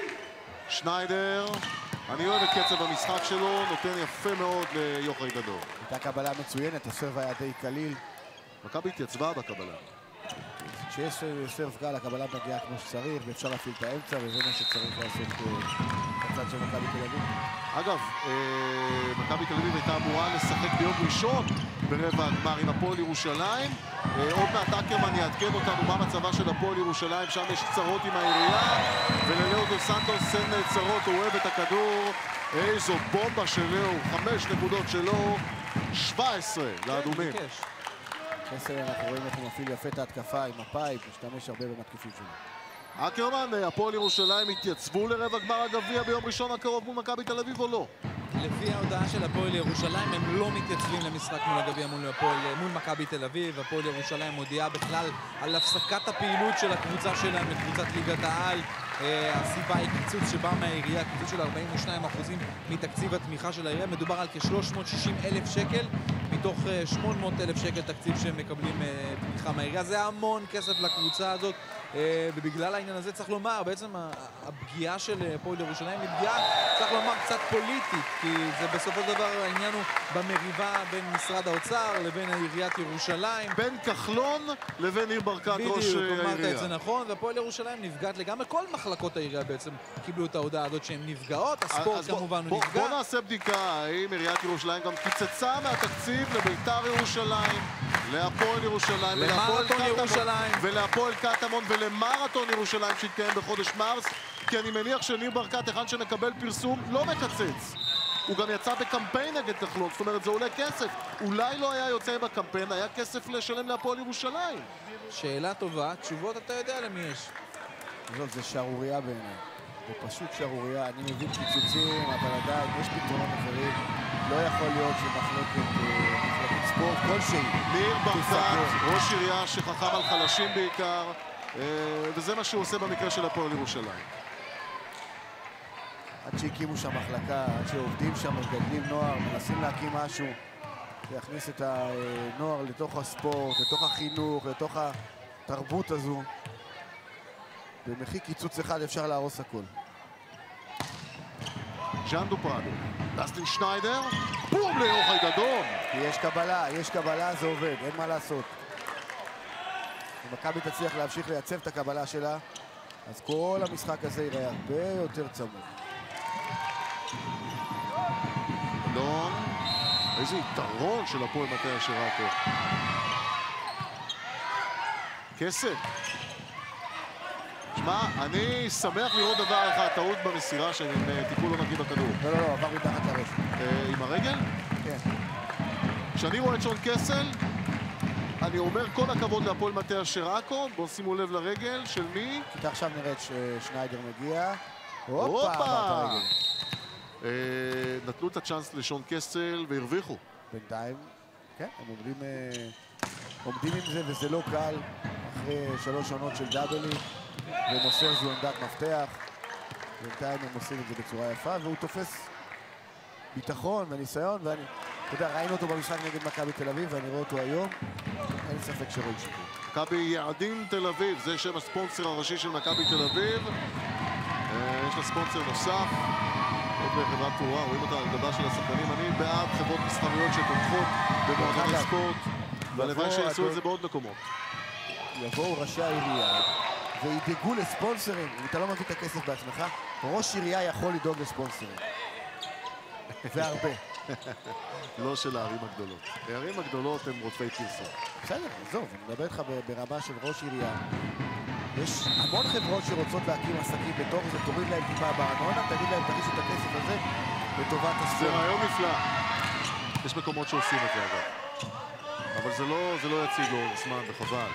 שניידר, אני אוהב את קצב המשחק שלו, נותן יפה מאוד ליוחאי דדור. הייתה קבלה מצוינת, הסרב היה די קליל. מכבי התייצבה בקבלה. כשיש סרב קל, הקבלה מגיעה כמו שצריך, ואפשר להפעיל את האמצע, וזה מה שצריך לעשות בצד של מכבי תל אביב. אגב, מכבי תל אביב הייתה אמורה לשחק ביום ראשון ברבע הגמר עם הפועל ירושלים. עוד מעט אקרמן יעדכן אותנו מה מצבה של הפועל ירושלים, שם יש צרות עם העירייה, וללאו דו סנטוס אין צרות, הוא אוהב את הכדור. איזו בומבה של לאו, 5 נקודות שלו, 17 לאדומים. קסל, אנחנו רואים איך הוא מפעיל יפה את ההתקפה עם הפייפ, משתמש הרבה במתקפים שלו. אקרמן, הפועל ירושלים התייצבו לרבע גמר הגביע ביום ראשון הקרוב מול מכבי תל אביב או לא? לפי ההודעה של הפועל ירושלים הם לא מתייצבים למשחק מול הגביע מול מכבי תל אביב. הפועל ירושלים מודיעה בכלל על הפסקת הפעילות של הקבוצה שלהם לקבוצת ליגת העל. הסיבה היא קיצוץ שבא מהעירייה, קיצוץ של 42% מתקציב התמיכה של העירייה. מדובר על כ-360,000 שקל מתוך 800,000 שקל תקציב שהם מקבלים תמיכה מהעירייה. זה המון כסף לקבוצה הזאת, ובגלל העניין הזה צריך לומר, בעצם הפגיעה של הפועל ירושלים היא פגיעה, צריך לומר, קצת פוליטית, כי זה בסופו של דבר העניין הוא במריבה בין משרד האוצר לבין עיריית ירושלים. בין כחלון לבין ניר ברקת, ראש העירייה. בדיוק, אמרת את זה נכון, והפועל ירושלים נפגעת לגמרי. כל מחלקות העירייה בעצם קיבלו את ההודעה הזאת שהן נפגעות, הספורט כמובן הוא נפגע. בוא נעשה בדיקה, האם עיריית ירושלים גם קיצצה מהתקציב לביתר ירושלים, להפועל ירושלים, למרתון ירושלים, ולהפועל קטמון ולמרתון ירושלים שהתקיים בחודש מרס, כי אני מניח שניר ברקת, אחד שמקבל פרסום, לא מקצץ. הוא גם יצא בקמפיין נגד כחלון, זאת אומרת זה עולה כסף. אולי לא היה יוצא בקמפיין, היה כסף לשלם להפועל ירושלים. שאלה טובה, תשובות אתה יודע למי יש. זה שערוריה בעיניי. זה פשוט שערוריה. אני מבין קיצוצים, אבל עדיין יש פתרונות אחרים. לא יכול להיות שמחלקת ספורט כלשהי. ניר ברקת, ראש עירייה שחכם על חלשים בעיקר, וזה מה שהוא עושה במקרה של הפועל ירושלים. עד שהקימו שם מחלקה, עד שעובדים שם, מגדלים נוער, מנסים להקים משהו שיכניס את הנוער לתוך הספורט, לתוך החינוך, לתוך התרבות הזו. במחיר קיצוץ אחד אפשר להרוס הכל. ז'אן דופרדו, דסטין שניידר, בום ליוחאי דדון. יש קבלה, זה עובד, אין מה לעשות. אם מכבי תצליח להמשיך לייצב את הקבלה שלה, אז כל המשחק הזה ייראה הרבה יותר צמוד. דדון, איזה יתרון של הפועל מטה אשר עכו. כסף. שמע, אני שמח לראות דבר אחד, טעות במסירה של טיפול לא נקי בכדור. לא, עבר מתחת לראש. עם הרגל? כן. כשאני רואה את שון קסל, אני אומר כל הכבוד להפועל מטה אשר עכו. בואו שימו לב לרגל של מי? כי עכשיו נראה את שניידר מגיע. הופה! עבר את הרגל. נתנו את הצ'אנס לשון קסל והרוויחו. בינתיים כן, הם עומדים עם זה, וזה לא קל, אחרי 3 עונות של דאבלי, ומוסר זו עמדת מפתח. בינתיים הם עושים את זה בצורה יפה, והוא תופס ביטחון וניסיון, ואני, אתה יודע, ראינו אותו במשחק נגד מכבי תל אביב, ואני רואה אותו היום, אין ספק שלא ישקרו. מכבי יעדים תל אביב, זה שם הספונסר הראשי של מכבי תל אביב. יש לה ספונסר נוסף, עוד בחברת תאורה, רואים אותה על גבה של השחקנים. אני בעד חברות מסחריות שתומכות במועדוני ספורט, והלוואי שיעשו את זה בעוד מקומות. יבואו ראשי העירייה וידאגו לספונסרים. אם אתה לא מביא את הכסף בעצמך, ראש עירייה יכול לדאוג לספונסרים. והרבה. לא של הערים הגדולות. הערים הגדולות הן רודפי פרסום. בסדר, עזוב, אני מדבר איתך ברמה של ראש עירייה. יש המון חברות שרוצות להקים עסקים בתוך זה, תוריד להם טיפה בארנונה, תגיד להם, תכניסו את הכסף הזה לטובת הספורט. זה רעיון נפלא. יש מקומות שעושים את זה אגב. אבל זה לא יציג לו זמן וחבל.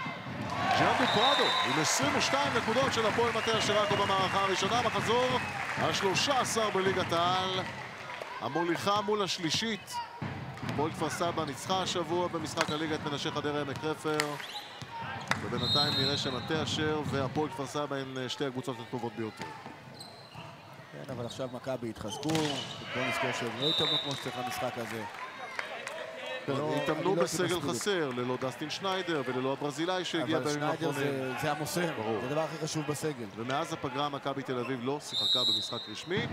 ג'יאנדו פרדו עם 22 נקודות של הפועל מטה אשר במערכה הראשונה, מחזור ה-13 בליגת העל. המוליכה מול השלישית. הפועל כפר סבא ניצחה השבוע במשחק הליגה את מנשה חדרה עמק חפר. ובינתיים נראה שמטה אשר והפועל כפר סבא הן שתי הקבוצות הטובות ביותר. כן, אבל עכשיו מכבי התחזקו. בואו נזכור שהם לא התאמנו כמו שצריך המשחק הזה. התאמנו בסגל חסר, ללא דסטין שניידר וללא הברזילאי שהגיע בימים האחרונים. אבל שניידר זה המוסר, זה הדבר הכי חשוב בסגל. ומאז הפגרה מכבי תל אביב לא שיחקה במשחק רשמי,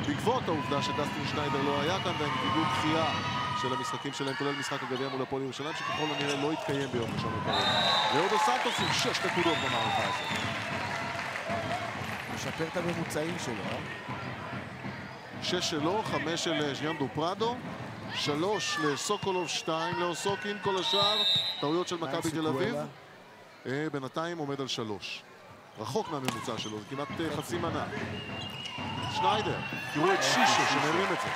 בעקבות העובדה שדסטין שניידר לא היה כאן, והם קיבלו דחייה של המשחקים שלהם, כולל משחק הגביע מול הפועל ירושלים, שככל הנראה לא יתקיים ביום ראשון הקרוב. ואודו סנטוס עם 6 נקודות במערכה הזאת. משפר את הממוצעים שלו, 6 שלו, 5 של ג'יאנדו פרדו, 3 לסוקולוב, 2 לאוסוקין, כל השאר טעויות של מכבי תל אביב. בינתיים עומד על 3. רחוק מהממוצע שלו, זה כמעט חצי מנה. שניידר, תראו את שישו שמרים את זה.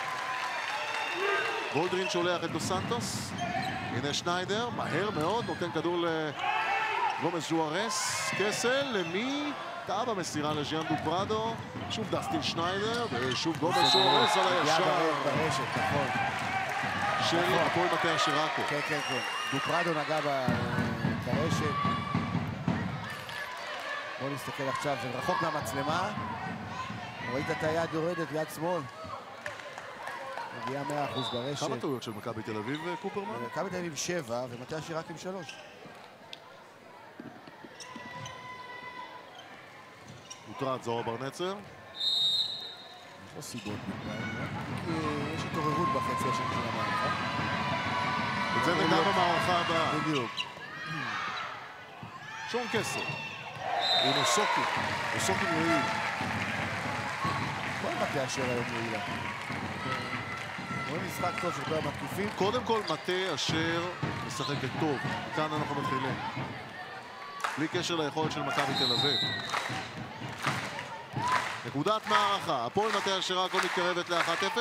גולדרין שולח את דו סנטוס. הנה שניידר, מהר מאוד, נותן כדור לגומס ז'וארס. קסל, למי? טעה במסירה לג'יאנדו פרדו. שוב דסטין שניידר, ושוב גומס ז'וארס על הישר. ברשת, נכון. של הפועל מטה אשר עכו. כן, כן, כן. דופרדו נגע ברשת. בואו נסתכל עכשיו, זה רחוק מהמצלמה. ראית את היד יורדת, יד שמאל. מגיעה 100% ברשת. כמה טעויות של מכבי תל אביב, קופרמן? מכבי תל אביב 7 ומטה אשר עכו עם 3. מוטרד זוהר ברנצר. יש לו סיבות כי יש התעוררות בחצי השני של המערכה. את זה נגע במערכה הבאה. בדיוק. שון קסל. עם אוסוקין. אוסוקין יעיל. כל מטה אשר היום יעילה. רואים משחק טוב של כל המתקיפים. קודם כל מטה אשר משחקת טוב. כאן אנחנו מתחילים. בלי קשר ליכולת של מכבי תל אביב. נקודת מערכה. הפועל מטה אשר עכו מתקרבת ל-1-0.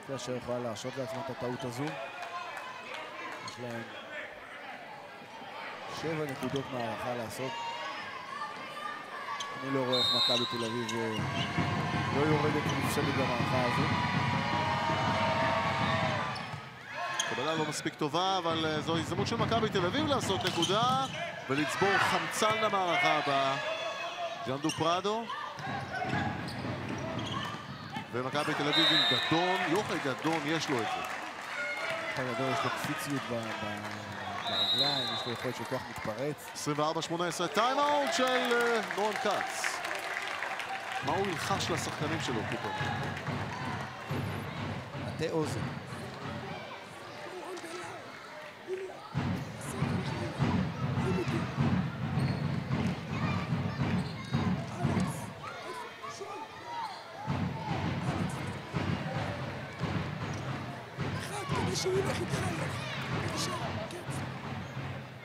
מטה אשר יכולה להרשות לעצמה את הטעות הזו. יש להם 7 נקודות מערכה לעשות. אני לא רואה איך מכבי תל אביב לא יורדת ומפסדת במערכה הזו. קבלה לא מספיק טובה, אבל זו הזדמנות של מכבי תל אביב לעשות נקודה ולצבור חמצן למערכה הבאה. ג'יאנדו פרדו ומכבי תל אביב עם גדון, יוחאי גדון, יש לו את זה. יוחאי גדון יש לו קפיציות ברגליים, יש לו יכולת של כוח מתפרץ. 24-18, טיימאוט של נועם כץ. מה הוא ילחש לשחקנים שלו, קופרמן? מטה אוזן. שהוא ילך איתך אליך. בבקשה, קץ.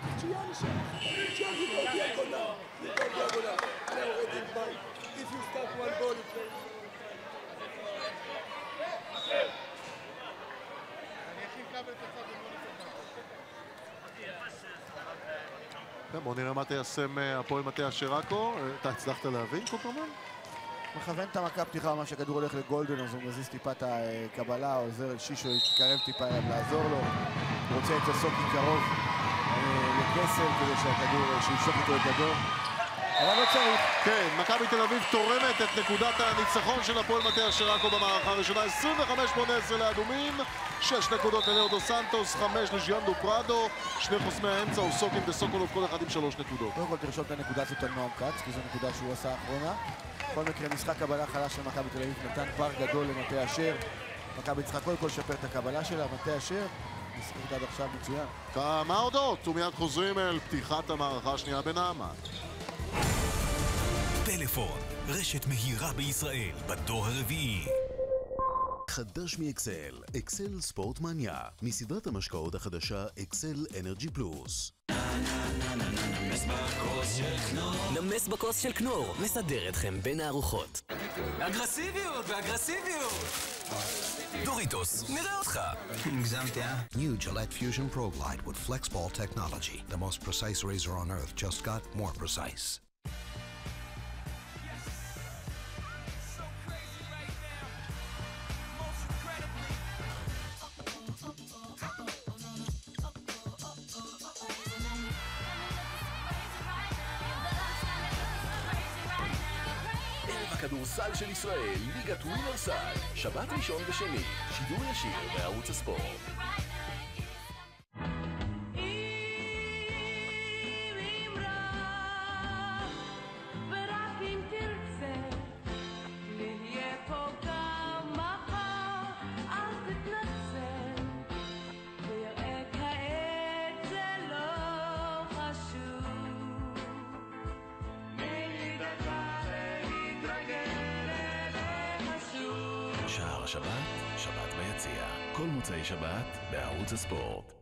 מצוין שם. מצוין, לבוא דיאגונל. לבוא דיאגונל. אני already in mind. If you start one ball, you play. אני אכין כבל קצת בואו נראה מה תיישם הפועל מטה אשר עכו. אתה הצלחת להבין, קופרמן? מכוון את המכה פתיחה, ממש הכדור הולך לגולדן, אז הוא מזיז טיפה את הקבלה, עוזר לשישו להתקרב טיפה אליו, לעזור לו. הוא רוצה את הסוקי קרוב לקסל כדי שהכדור, שימשוך איתו את גדול. אבל לא צריך. כן, מכבי תל אביב תורמת את נקודת הניצחון של הפועל מטה אשר עכו במערכה הראשונה, 25-18 לאדומים, 6 נקודות ללאודו סנטוס, 5 לז'יאנדו פרדו, שני חוסמי האמצע, אוסוקין וסוקולוב, כל אחד עם 3 נקודות. קודם כל תרשום את הנקודה הזאת על נועם כץ, כי זו נקודה שהוא עשה האחרונה. בכל מקרה, משחק קבלה חלש של מכבי תל אביב נתן פער גדול למטה אשר. מכבי צריכה קודם כל לשפר את הקבלה שלה, מטה אשר, משחק עד עכשיו מצוין. כמה הודעות, ומיד חוזרים אל פתיחת המערכה השנייה בנעמת. טלפון, רשת מהירה בישראל, בדור הרביעי. חדש מאקסל, אקסל ספורט מניה, מסדרת המשקאות החדשה אקסל אנרגי פלוס. נמס בכוס של כנור, מסדר אתכם בין הארוחות. אגרסיביות ואגרסיביות! דוריטוס, נראה אותך. הגזמתי, New Gillette Fusion Pro Glide with FlexBall technology. The most precise razor on earth just got more precise. הכדורסל של ישראל, ליגת ווינרסל, שבת ראשון ושני, שידור ישיר בערוץ הספורט. שער השבת, שבת ביציע. כל מוצאי שבת בערוץ הספורט.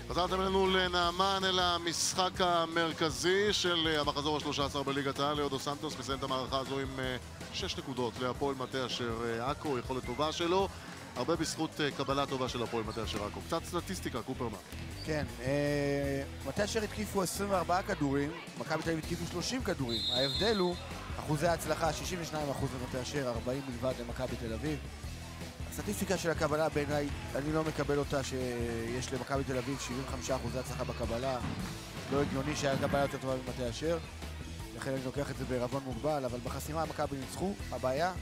חזרתם אלינו לנעמן אל המשחק המרכזי של המחזור ה-13 בליגת העל. לאודו סנטוס מסיים את המערכה הזו עם 6 נקודות להפועל מטה אשר עכו, יכולת טובה שלו. הרבה בזכות קבלה טובה של הפועל מטה אשר עכו. קצת סטטיסטיקה, קופרמן. כן, מטה אשר התקיפו 24 כדורים, מכבי תל אביב התקיפו 30 כדורים. ההבדל הוא אחוזי ההצלחה, 62% למטה אשר, 40 בלבד למכבי תל אביב. הסטטיסטיקה של הקבלה בעיניי, אני לא מקבל אותה שיש למכבי תל אביב 75% הצלחה בקבלה. לא הגיוני שהיה קבלה יותר טובה ממטה אשר, לכן אני לוקח את זה בערבון מוגבל, אבל בחסימה מכבי ניצחו. הבעיה,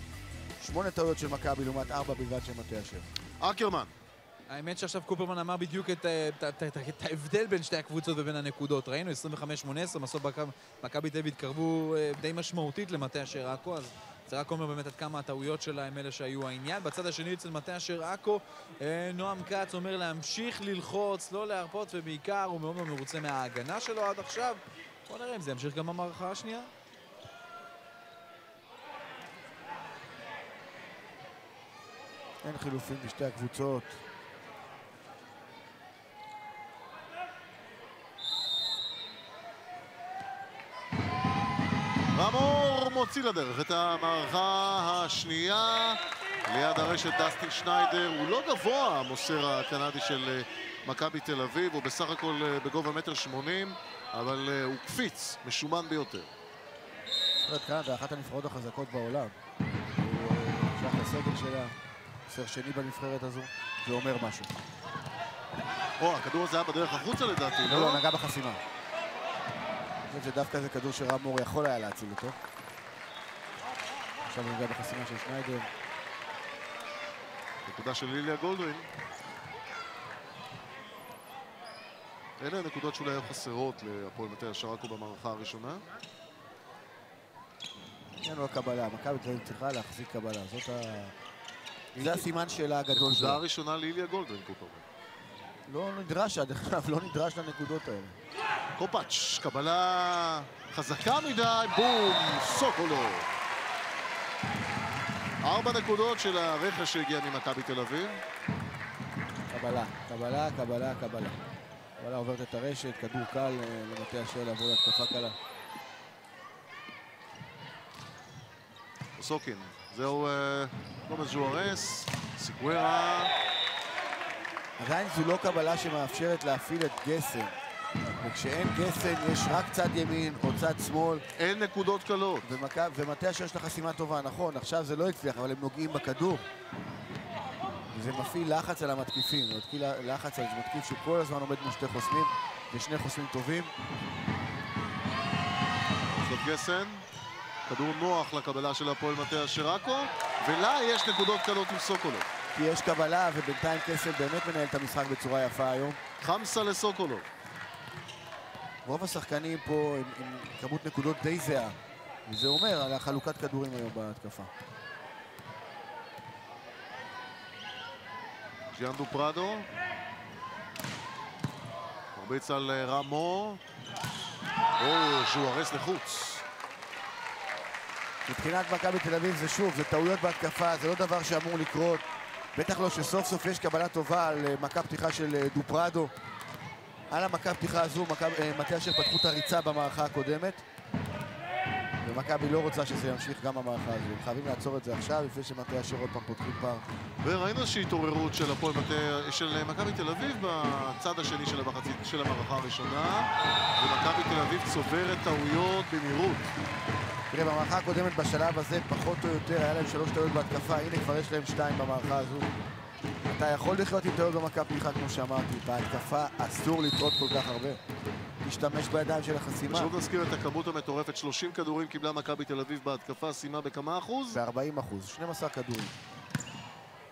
8 טעויות של מכבי לעומת 4 בלבד של מטה אשר. אקרמן. האמת שעכשיו קופרמן אמר בדיוק את ההבדל בין שתי הקבוצות ובין הנקודות. ראינו 25-18, בסוף מכבי תל אביב התקרבו די משמעותית למטה אשר עכו, אז זה רק אומר באמת עד כמה הטעויות שלה הם אלה שהיו העניין. בצד השני אצל מטה אשר עכו, נועם כץ אומר להמשיך ללחוץ, לא להרפות, ובעיקר הוא מאוד מרוצה מההגנה שלו עד עכשיו. בוא נראה אם זה ימשיך גם במערכה השנייה. אין חילופים בשתי הקבוצות. רמור מוציא לדרך את המערכה השנייה. ליד הרשת דסטין שניידר, הוא לא גבוה, מוסר הקנדי של מכבי תל אביב, הוא בסך הכל בגובה 1.80 מטר, אבל הוא קפיץ, משומן ביותר. נבחרת קנדה, אחת הנבחרות החזקות בעולם. הוא שייך לסגל שלה, מוסר שני בנבחרת הזו, זה אומר משהו. הכדור הזה היה בדרך החוצה לדעתי, לא? לא, נגע בחסימה. אני חושב שדווקא זה כדור שרמור יכול היה להציל אותו. עכשיו הוא נגע בחסימה של שניידר. נקודה של ליליה גולדווין. אלה הנקודות שאולי היו חסרות להפועל מטה אשר עכו במערכה הראשונה. אין לו הקבלה, מכבי תל אביב צריכה להחזיק קבלה. זה הסימן שאלה הגדול שלה. נקודה הראשונה ליליה גולדווין, קופרמן. לא נדרש עד עכשיו, לא נדרש לנקודות האלה. קופאץ', קבלה חזקה מדי, בום, סוקולוב. 4 נקודות של הרכש שהגיע ממכבי תל אביב. קבלה. קבלה עוברת את הרשת, כדור קל למטה אשר לעבור להתקפה קלה. סוקין, זהו גומז ז'וארס, סיגוארה. עדיין זו לא קבלה שמאפשרת להפעיל את גסן. וכשאין גסן יש רק צד ימין או צד שמאל. אין נקודות קלות. ומטה אשר יש לה חסימה טובה, נכון, עכשיו זה לא הצליח, אבל הם נוגעים בכדור. וזה מפעיל לחץ על המתקיפים, זה מפעיל לחץ על מתקיף שכל הזמן עומד מול שתי חוסמים, ושני חוסמים טובים. זאת גסן, כדור נוח לקבלה של הפועל מטה אשר עכו, ולה יש נקודות קלות עם סוקולוב. כי יש קבלה, ובינתיים קסל באמת מנהל את המשחק בצורה יפה היום. חמסה לסוקולוב. רוב השחקנים פה עם כמות נקודות די זהה, וזה אומר על החלוקת כדורים היום בהתקפה. ג'יאנדו פרדו מרביץ על רמו, ז'וארס לחוץ. מבחינת מכבי תל אביב זה שוב, זה טעויות בהתקפה, זה לא דבר שאמור לקרות. בטח לא שסוף סוף יש קבלה טובה על מכה פתיחה של דופרדו. על המכה פתיחה הזו, מטה אשר פתחו את הריצה במערכה הקודמת, ומכבי לא רוצה שזה ימשיך גם במערכה הזו. הם חייבים לעצור את זה עכשיו, לפני שמטה אשר עוד פעם פותחים פער. וראינו איזושהי התעוררות של הפועל של מכבי תל אביב בצד השני של המערכה הראשונה, ומכבי תל אביב צוברת טעויות במהירות. תראה, במערכה הקודמת בשלב הזה, פחות או יותר, היה להם 3 טעויות בהתקפה, הנה כבר יש להם 2 במערכה הזו. אתה יכול לחיות עם טעויות במכה פתיחה, כמו שאמרתי, בהתקפה אסור לטעות כל כך הרבה. תשתמש בידיים של החסימה. פשוט נזכיר את הכמות המטורפת, 30 כדורים קיבלה מכבי תל אביב בהתקפה, סיימה בכמה אחוז? ב-40%, 12 כדורים.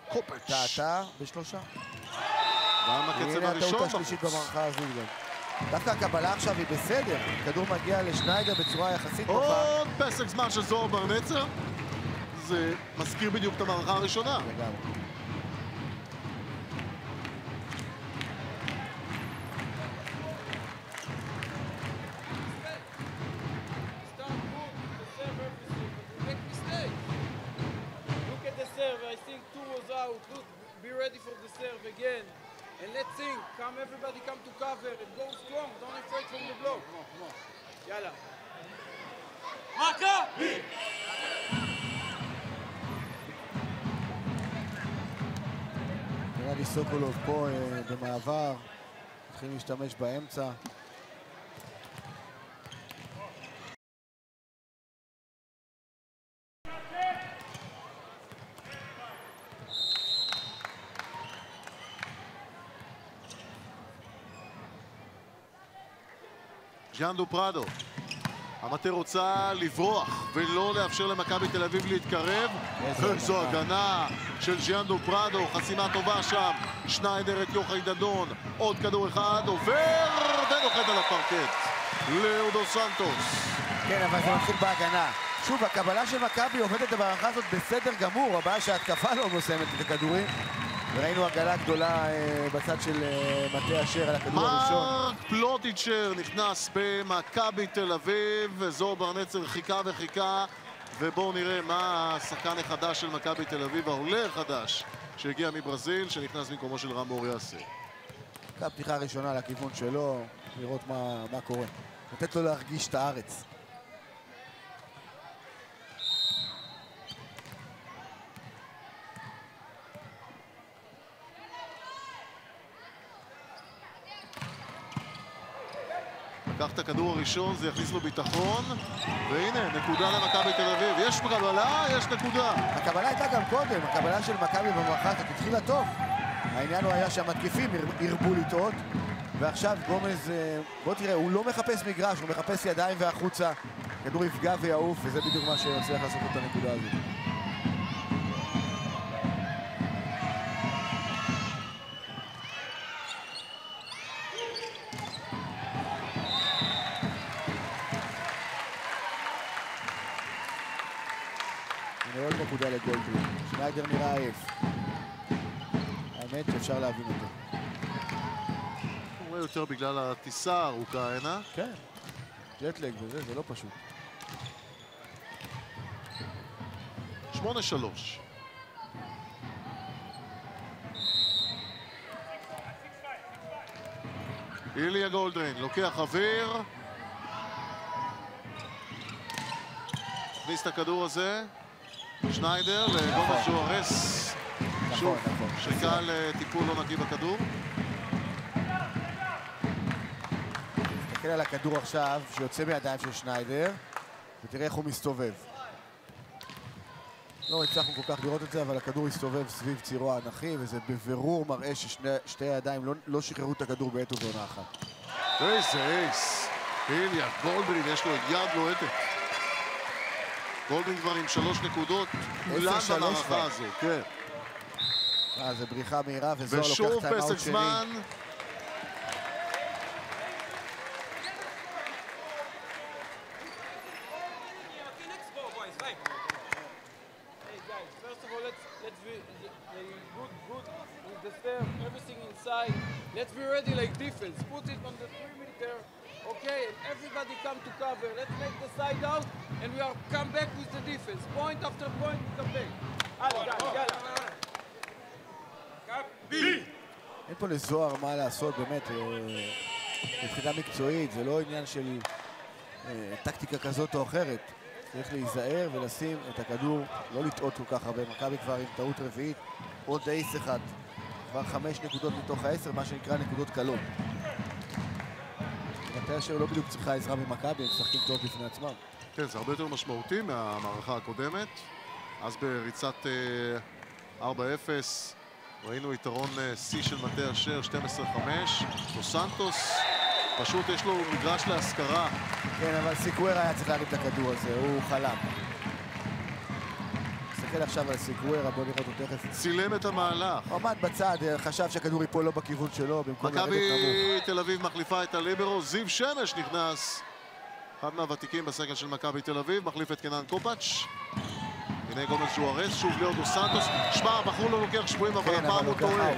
קופץ'. טעתה בשלושה. גם הקצב הנה הראשון הטעות השלישית במערכה הזו גם. דווקא הקבלה עכשיו היא בסדר, כדור מגיע לשניידר בצורה יחסית טובה. עוד פסק זמן של זוהר ברנצר. זה מזכיר בדיוק את המערכה הראשונה. לגמרי. And let's sing, everybody come to cover and go strong, don't afraid from the blow. Come on. Yalla. Maccabi! נראה לי סוקולוב פה במעבר, התחיל להשתמש באמצע. ג'יאנדו פרדו, המטה רוצה לברוח ולא לאפשר למכבי תל אביב להתקרב. זו הגנה של ג'יאנדו פרדו, חסימה טובה שם, שניידר את יוחאי דדון, עוד כדור אחד, עובר ונוחת על הפרקט לאודו סנטוס. כן, אבל זה מתחיל בהגנה. שוב, הקבלה של מכבי עובדת במערכה הזאת בסדר גמור, הבעיה שההתקפה לא מוסמת את הכדורים. וראינו הגלה גדולה בצד של מטה אשר על הכדור הראשון. מרק פלוטיצ'ר נכנס במכבי תל אביב, וזוהר ברנצר חיכה וחיכה, ובואו נראה מה השחקן החדש של מכבי תל אביב, העולה החדש שהגיע מברזיל, שנכנס במקומו של רם מור יאסר. הפתיחה הראשונה לכיוון שלו, לראות מה קורה. לתת לו להרגיש את הארץ. לקח את הכדור הראשון, זה יכניס לו ביטחון, והנה, נקודה למכבי תל אביב. יש קבלה, יש נקודה. הקבלה הייתה גם קודם, הקבלה של מכבי במערכה הזאת התחילה טוב. העניין הוא היה שהמתקיפים הרבו לטעות, ועכשיו גומז, בוא תראה, הוא לא מחפש מגרש, הוא מחפש ידיים והחוצה. כדור יפגע ויעוף, וזה בדיוק מה שיצליח לעשות את הנקודה הזאת. עוד נקודה לגולדברג. שניידר נראה עייף. האמת שאפשר להבין אותו. אולי יותר בגלל הטיסה הארוכה הנה. כן. ג'טלג וזה, זה לא פשוט. 8-3. איליה גולדריין לוקח אוויר. הכניס את הכדור הזה. שניידר לגומז ז'וארס. שוב, שריקה על טיפול לא נקי בכדור. תסתכל על הכדור עכשיו, שיוצא מידיים של שניידר, ותראה איך הוא מסתובב. לא הצלחנו כל כך לראות את זה, אבל הכדור הסתובב סביב צירו האנכי, וזה בבירור מראה ששתי הידיים לא שחררו את הכדור בעת ובעונה אחת. איזה אייס. איליה גולדברין, יש לו יד לוהטת. גולדברין כבר עם 3 נקודות, כולן במערכה הזו, כן. זה בריחה מהירה, וזוהר לוקח ושוב טיימאוט פסק שני. זמן. Let's be ready like defense. Put it on the perimeter. Okay, and everybody come to cover. Let's make the side out, and we are come back with the defense. Point after point, we come back. אין פה לזוהר מה לעשות, באמת, מבחינה מקצועית, זה לא עניין של טקטיקה כזאת או אחרת. צריך להיזהר ולשים את הכדור, לא לטעות כל כך הרבה. מכבי כבר עם טעות רביעית, עוד אייס אחד. כבר 5 נקודות מתוך 10, מה שנקרא נקודות קלות. מטה אשר לא בדיוק צריכה עזרה ממכבי, הם משחקים טוב בפני עצמם. כן, זה הרבה יותר משמעותי מהמערכה הקודמת. אז בריצת 4-0 ראינו יתרון C של מטה אשר, 12-5. דוס סנטוס, פשוט יש לו מגרש להשכרה. כן, אבל סיקוורה היה צריך להרים את הכדור הזה, הוא חלם. נסתכל עכשיו על סיקוורה, בוא נראה אותו תכף. צילם את המהלך. הוא עמד בצד, חשב שהכדור ייפול לא בכיוון שלו, במקום לרדת נמוך. מכבי תל אביב מחליפה את הליברו, זיו שמש נכנס. אחד מהוותיקים בסגל של מכבי תל אביב, מחליף את קנן קופאץ'. הנה גומל ז'וארס, שוב ליאו דוס סנטוס. שמע, הבחור לא לוקח שבועים, אבל הפעם הוא טועה.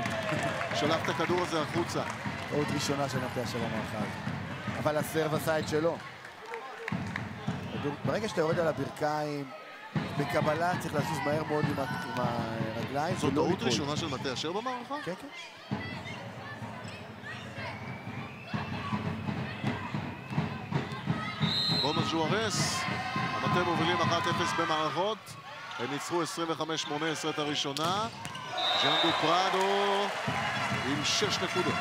שלח את הכדור הזה החוצה. טעות ראשונה של מטה אשר במערכה הזאת. אבל הסרב עשה את שלו. ברגע שאתה יורד על הברכיים, בקבלה צריך לזוז מהר מאוד עם הרגליים. זו טעות ראשונה של מטה אשר במערכה? כן, כן. גומל ז'וארס, המטה מובילים 1-0 במערכות. הם ניצחו 25-18 את הראשונה. ג'אנגו פרדו עם 6 נקודות.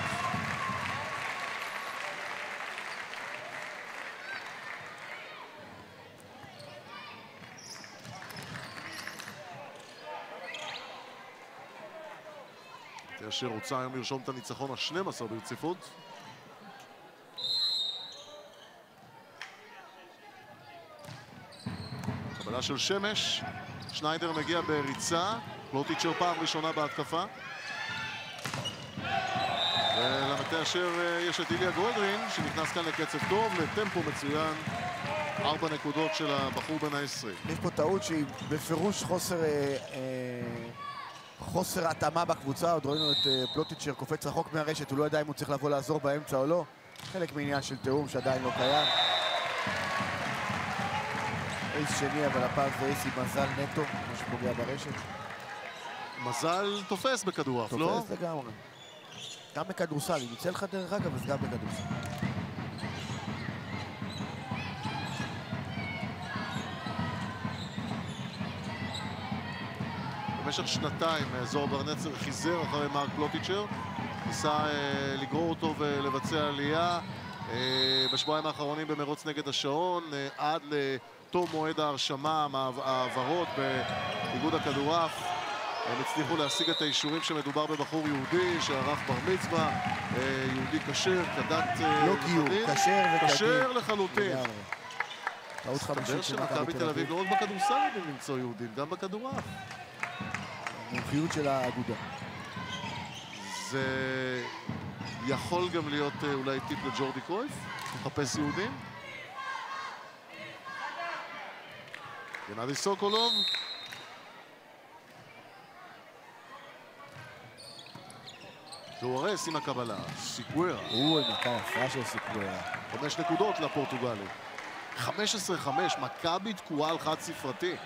אשר רוצה היום לרשום את הניצחון ה-12 ברציפות. קבלה של שמש, שניידר מגיע בריצה, פלוטיצ'ר פעם ראשונה בהתקפה. ולמטה אשר יש את איליה גולדרין, שנכנס כאן לקצב טוב, לטמפו מצוין. 4 נקודות של הבחור בן ה-20. יש פה טעות שהיא בפירוש חוסר התאמה בקבוצה. עוד ראינו את פלוטיצ'ר קופץ רחוק מהרשת, הוא לא יודע אם הוא צריך לבוא לעזור באמצע או לא. חלק מעניין של תיאום שעדיין לא קיים. אייס שני, אבל הפעם זה אייס עם מזל נטו, כמו שפוגע ברשת. מזל תופס בכדורעף, לא? תופס לגמרי. גם בכדורסל, אם יצא לך דרך אגב, אז גם בכדורסל. במשך שנתיים זוהר ברנצר חיזר אחרי מרק פלוטיצ'ר, ניסה לגרור אותו ולבצע עלייה בשבועיים האחרונים במרוץ נגד השעון עד לתום מועד ההרשמה, העברות באיגוד הכדורעף. הם הצליחו להשיג את האישורים שמדובר בבחור יהודי שערך בר מצווה, יהודי כשר, כדת לא גיור, כשר וכדין. כשר לחלוטין. טעות חמישית של מכבי תל אביב, לא רק בכדורסל יודעים למצוא יהודים, גם בכדורעף. המומחיות של האגודה. זה יכול גם להיות אולי טיפ לג'ורדי קרויף, מחפש יהודים. גנדי סוקולוב. ז'וארס עם הקבלה, סיקוורה. מכה יפה של סיקוורה. 5 נקודות לפורטוגלי. 15-5, מכבי תקועה על חד ספרתי.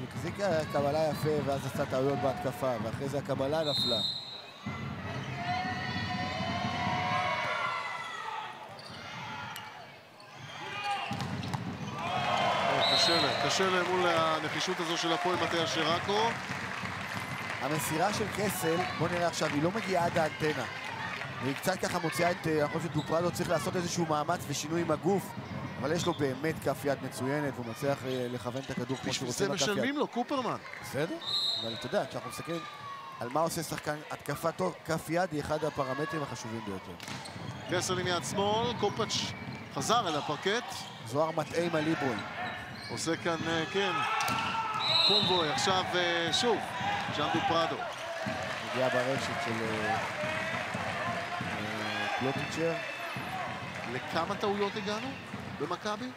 החזיק הקבלה יפה ואז עשה טעויות בהתקפה, ואחרי זה הקבלה נפלה. קשה להם מול הנחישות הזו של הפועל מטה אשר עכו. המסירה של קסל, בוא נראה עכשיו, היא לא מגיעה עד האנטנה. והיא קצת ככה מוציאה את, אני חושב שדופרדו צריך לעשות איזשהו מאמץ ושינוי עם הגוף, אבל יש לו באמת כף יד מצוינת, והוא מצליח לכוון את הכדור כמו שהוא רוצה בשביל בכף זה יד. משלמים לו, קופרמן. בסדר, אבל אתה יודע, כשאנחנו מסתכלים על מה עושה שחקן, התקפה טוב, כף יד היא אחד הפרמטרים החשובים ביותר. קסל עם יד שמאל, קופאץ' חזר אל הפרקט. זוהר מטעה עם הליבוי. עושה כאן, כן, קומבוי, עכשיו שוב, ז'אן דופרדו. מגיעה ברשת של פלוטיצ'ר. לכמה טעויות הגענו במכבי?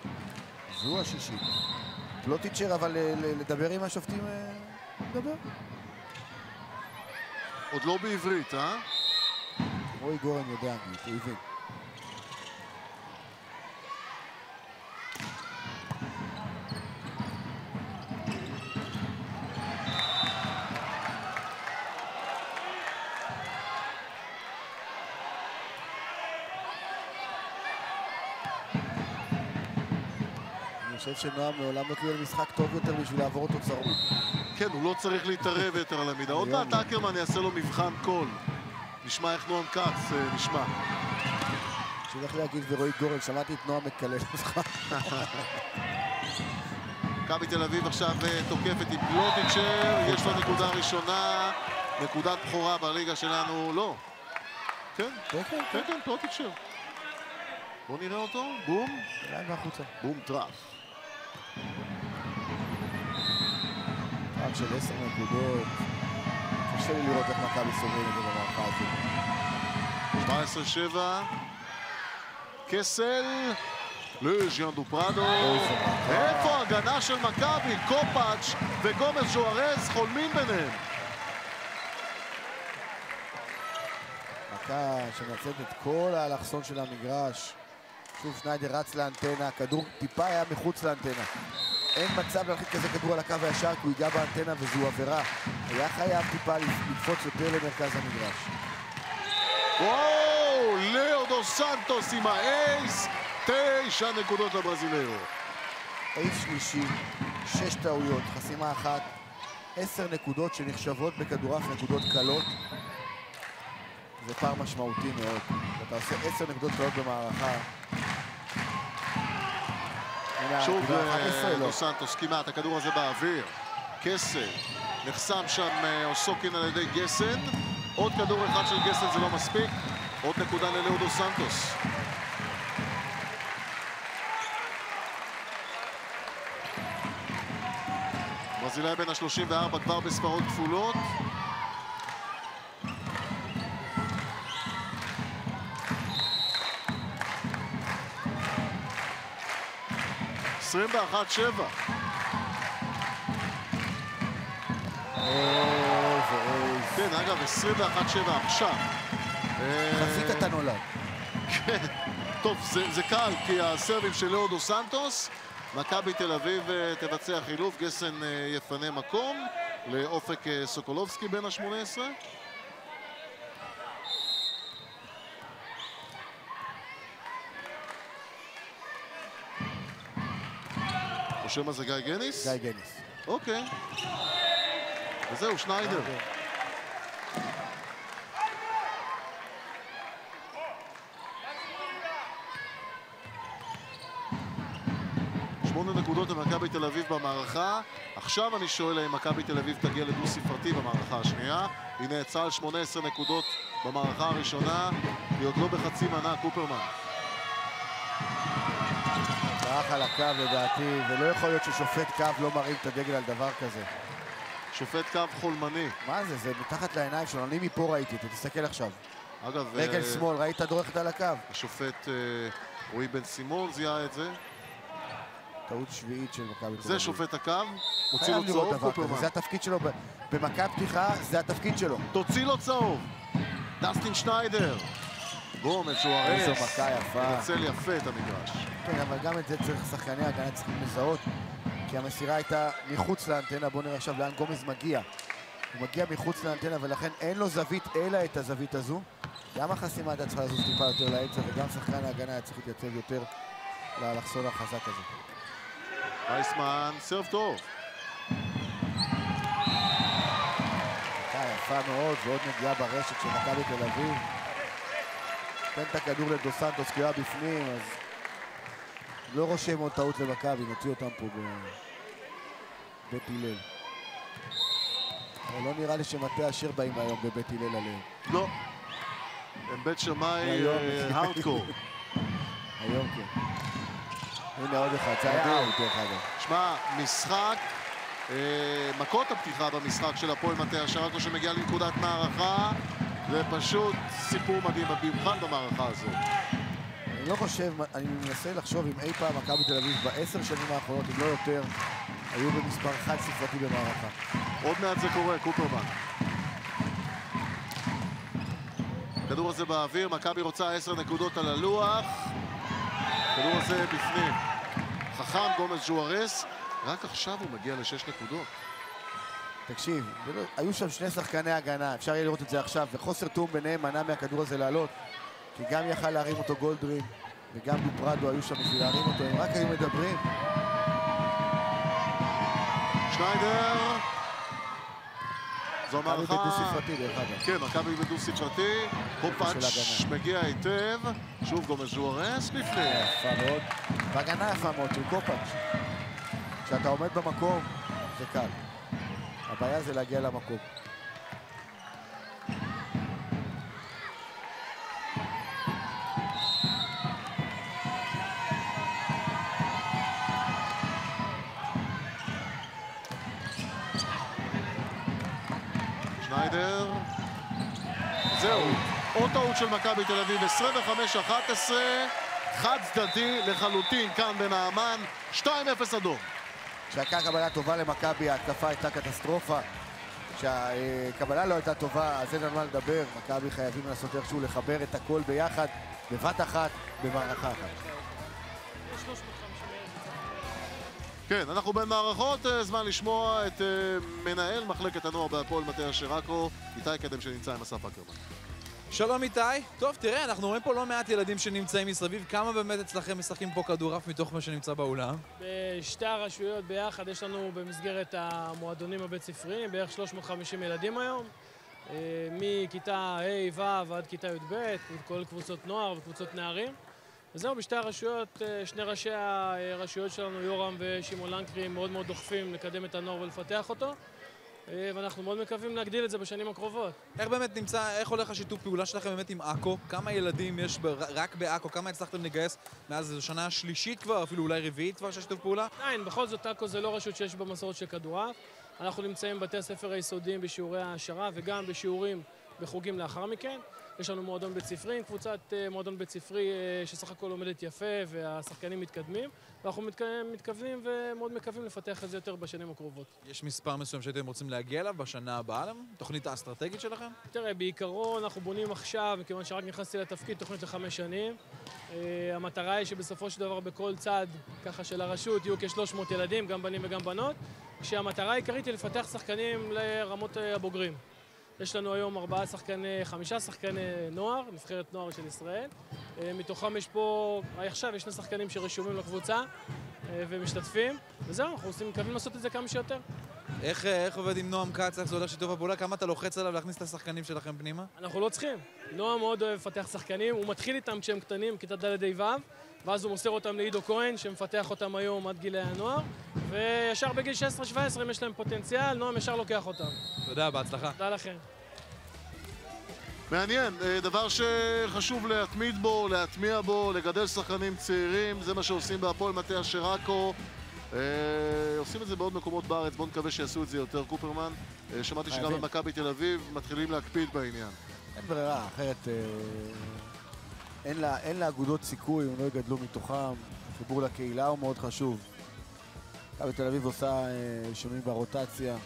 זו השישית. פלוטיצ'ר, אבל לדבר עם השופטים, לדבר. עוד לא בעברית, אה? רועי גורן יודע אנגלית, הוא הבין. אני חושב שנועם מעולם לא קיבל משחק טוב יותר בשביל לעבור אותו צרוד. כן, הוא לא צריך להתערב יותר על המידה. עוד מעט אקרמן יעשה לו מבחן קול. נשמע איך נועם כץ נשמע. שהולך להגיד ורועי גורן, שמעתי את נועם מקלל אותך. מכבי תל אביב עכשיו תוקפת עם פלוטיצ'ר, יש לו נקודה ראשונה, נקודת בכורה בליגה שלנו, לא. כן, כן, פלוטיצ'ר. בואו נראה אותו, בום. בום טראף. רק של 10 נקודות. קשה לי לראות איך מכבי סוגרים את זה במערכה הזאת. 17-7. קסל. לז'אן דופרדו. איפה ההגנה של מכבי? קופאץ' וגומר ז'וארז חולמים ביניהם. מכה שמנצלת את כל האלכסון של המגרש. שוב שניידר רץ לאנטנה, הכדור טיפה היה מחוץ לאנטנה. אין מצב להרחיק כזה כדור על הקו הישר, כי הוא ייגע באנטנה וזו עבירה. היה חייב טיפה לקפוץ יותר למרכז המגרש. וואו, לאו דו סנטוס עם האייס, 9 נקודות לברזילאו. אייס שלישי, 6 טעויות, חסימה אחת, 10 נקודות שנחשבות בכדורף נקודות קלות. זה פער משמעותי מאוד. אתה עושה 10 נקודות קלות במערכה. שוב דו סנטוס כמעט, הכדור הזה באוויר. קסל, נחסם שם אוסוקין על ידי גסן. עוד כדור אחד של גסן זה לא מספיק. עוד נקודה ללאו דו סנטוס. ברזילאי בין ה-34 כבר בספרות כפולות. כן, אגב, 21-7 עכשיו. חזית אתה נולד. כן, טוב, זה קל, כי הסרבים של לאו דו סנטוס, מכבי תל אביב תבצע חילוף, גסן יפנה מקום לאופק סוקולובסקי בין ה-18. חושב מה זה גיא גניס? גיא גניס. אוקיי. וזהו, שניידר. 8 נקודות למכבי תל אביב במערכה. עכשיו אני שואל אם מכבי תל אביב תגיע לדו ספרתי במערכה השנייה. היא נעצרה על 18 נקודות במערכה הראשונה. היא עוד לא בחצי מנה, קופרמן. ברח על הקו לדעתי, ולא יכול להיות ששופט קו לא מרים את הדגל על דבר כזה. שופט קו חולמני. מה זה? זה מתחת לעיניים שלו, אני מפה ראיתי, תסתכל עכשיו. אגב... רגל שמאל, ראית דורכת על הקו? השופט רועי בן סימון זיהה את זה. טעות שביעית של מכבי תל אביב. זה שופט הקו, מוציא לו צהוב, קופרמן. זה התפקיד שלו, במכה פתיחה זה התפקיד שלו. תוציא לו צהוב. דסטין שניידר. בום, את ז'וארז. איזו מכה יפה. מנצל יפה את המגרש. כן, אבל גם את זה צריך שחקני הגנה צריכים לזהות, כי המסירה הייתה מחוץ לאנטנה. בואו נראה עכשיו לאן גומז מגיע. הוא מגיע מחוץ לאנטנה, ולכן אין לו זווית אלא את הזווית הזו. גם החסימה הייתה צריכה לזוז טיפה יותר לאמצע, וגם שחקן ההגנה היה צריך להתייצב יותר לאלכסון החזק הזה. וייסמן, סרב טוב. מכה יפה מאוד, ועוד נגיעה ברשת של מכבי תל אביב. תן את הכדור לדו סנטוס כי הוא היה בפנים, אז לא רושם עוד טעות למכבי, נוציא אותם פה בבית הלל. לא נראה לי שמטה אשר באים היום בבית הלל עליהם. לא. הם בית שמאי הארדקור. היום כן. הנה עוד אחד, זה היה אאוט דרך אגב. שמע, משחק, מכות הפתיחה במשחק של הפועל מטה אשר רק שמגיע לנקודת מערכה, זה פשוט סיפור מדהים, במיוחד במערכה הזאת. אני לא חושב, אני מנסה לחשוב אם אי פעם מכבי תל אביב ב10 שנים האחרונות, אם לא יותר, היו במספר חד ספרתי במערכה. עוד מעט זה קורה, קופרמן. הכדור הזה באוויר, מכבי רוצה 10 נקודות על הלוח. הכדור הזה בפנים. חכם, גומז ז'וארס, רק עכשיו הוא מגיע ל6 נקודות. תקשיב, היו שם שני שחקני הגנה, אפשר יהיה לראות את זה עכשיו, וחוסר תאום ביניהם מנע מהכדור הזה לעלות, כי גם יכל להרים אותו גולדרין, וגם דופרדו היו שם בשביל להרים אותו, הם רק היו מדברים. שניידר. זו מערכה... מכבי בדו ספרתי דרך אגב. כן, מכבי בדו ספרתי. קופאץ' מגיע היטב. שוב גומז ז'וארס בפנים. יפה מאוד. והגנה יפה מאוד של קופאץ'. כשאתה עומד במקום, זה קל. הבעיה זה להגיע למקום. שניידר. זהו, עוד טעות של מכבי תל אביב, 25-11, חד צדדי לחלוטין כאן בנעמן, 2-0 אדום. כשהייתה קבלה טובה למכבי, ההתקפה הייתה קטסטרופה. כשהקבלה לא הייתה טובה, אז אין על מה לדבר. מכבי חייבים לעשות איכשהו לחבר את הכל ביחד, בבת אחת, במערכה אחת. כן, אנחנו בין מערכות, זמן לשמוע את מנהל מחלקת הנוער בהפועל מטה אשר עכו, איתי קדם שנמצא עם אסף אקרמן. שלום איתי. טוב, תראה, אנחנו רואים פה לא מעט ילדים שנמצאים מסביב. כמה באמת אצלכם משחקים פה כדורעף מתוך מה שנמצא באולם? בשתי הרשויות ביחד יש לנו במסגרת המועדונים הבית ספריים בערך 350 ילדים היום. מכיתה ה' ו' עד כיתה י"ב, כל קבוצות נוער וקבוצות נערים. וזהו, בשתי הרשויות, שני ראשי הרשויות שלנו, יורם ושמעון לנקרי, מאוד מאוד דוחפים לקדם את הנוער ולפתח אותו. ואנחנו מאוד מקווים להגדיל את זה בשנים הקרובות. איך באמת נמצא, איך הולך השיתוף פעולה שלכם באמת עם עכו? כמה ילדים יש רק בעכו? כמה הצלחתם לגייס מאז זו שנה שלישית כבר, אפילו אולי רביעית כבר של שיתוף פעולה? עדיין, בכל זאת עכו זה לא רשות שיש בה מסורת של כדורעף. אנחנו נמצאים בבתי הספר היסודיים בשיעורי העשרה וגם בשיעורים בחוגים לאחר מכן. יש לנו מועדון בית ספרי, קבוצת מועדון בית ספרי שסך הכל עומדת יפה והשחקנים מתקדמים, ואנחנו מתכוונים ומאוד מקווים לפתח את זה יותר בשנים הקרובות. יש מספר מסוים שאתם רוצים להגיע אליו בשנה הבאה, תוכנית האסטרטגית שלכם? תראה, בעיקרון אנחנו בונים עכשיו, מכיוון שרק נכנסתי לתפקיד, תוכנית ל5 שנים. המטרה היא שבסופו של דבר בכל צד, ככה של הרשות, יהיו כ-300 ילדים, גם בנים וגם בנות, כשהמטרה העיקרית היא לפתח שחקנים לרמות הבוגרים. יש לנו היום 5 שחקני נוער, נבחרת נוער של ישראל. מתוכם יש פה, עכשיו יש 2 שחקנים שרשומים לקבוצה ומשתתפים. וזהו, אנחנו מקווים לעשות את זה כמה שיותר. איך עובד עם נועם קץ, איך זה הולך שיתוף הפעולה? כמה אתה לוחץ עליו להכניס את השחקנים שלכם פנימה? אנחנו לא צריכים. נועם מאוד אוהב לפתח שחקנים, הוא מתחיל איתם כשהם קטנים, כיתה ד' ו', ואז הוא מוסר אותם לעידו כהן, שמפתח אותם היום עד גילי הנוער, וישר בגיל 16-17 אם יש להם פוטנציאל, נועם ישר לוקח אותם. תודה, בהצלחה. תודה לכם. מעניין, דבר שחשוב להתמיד בו, להטמיע בו, לגדל שחקנים צעירים, זה מה שעושים בהפועל מטה אשר עכו. עושים את זה בעוד מקומות בארץ, בואו נקווה שיעשו את זה יותר. קופרמן, שמעתי שגם במכבי תל אביב מתחילים להקפיד בעניין. אין ברירה, אחרת אין לאגודות סיכוי, הם לא יגדלו מתוכם. חיבור לקהילה הוא מאוד חשוב. מכבי תל אביב עושה שינויים ברוטציה.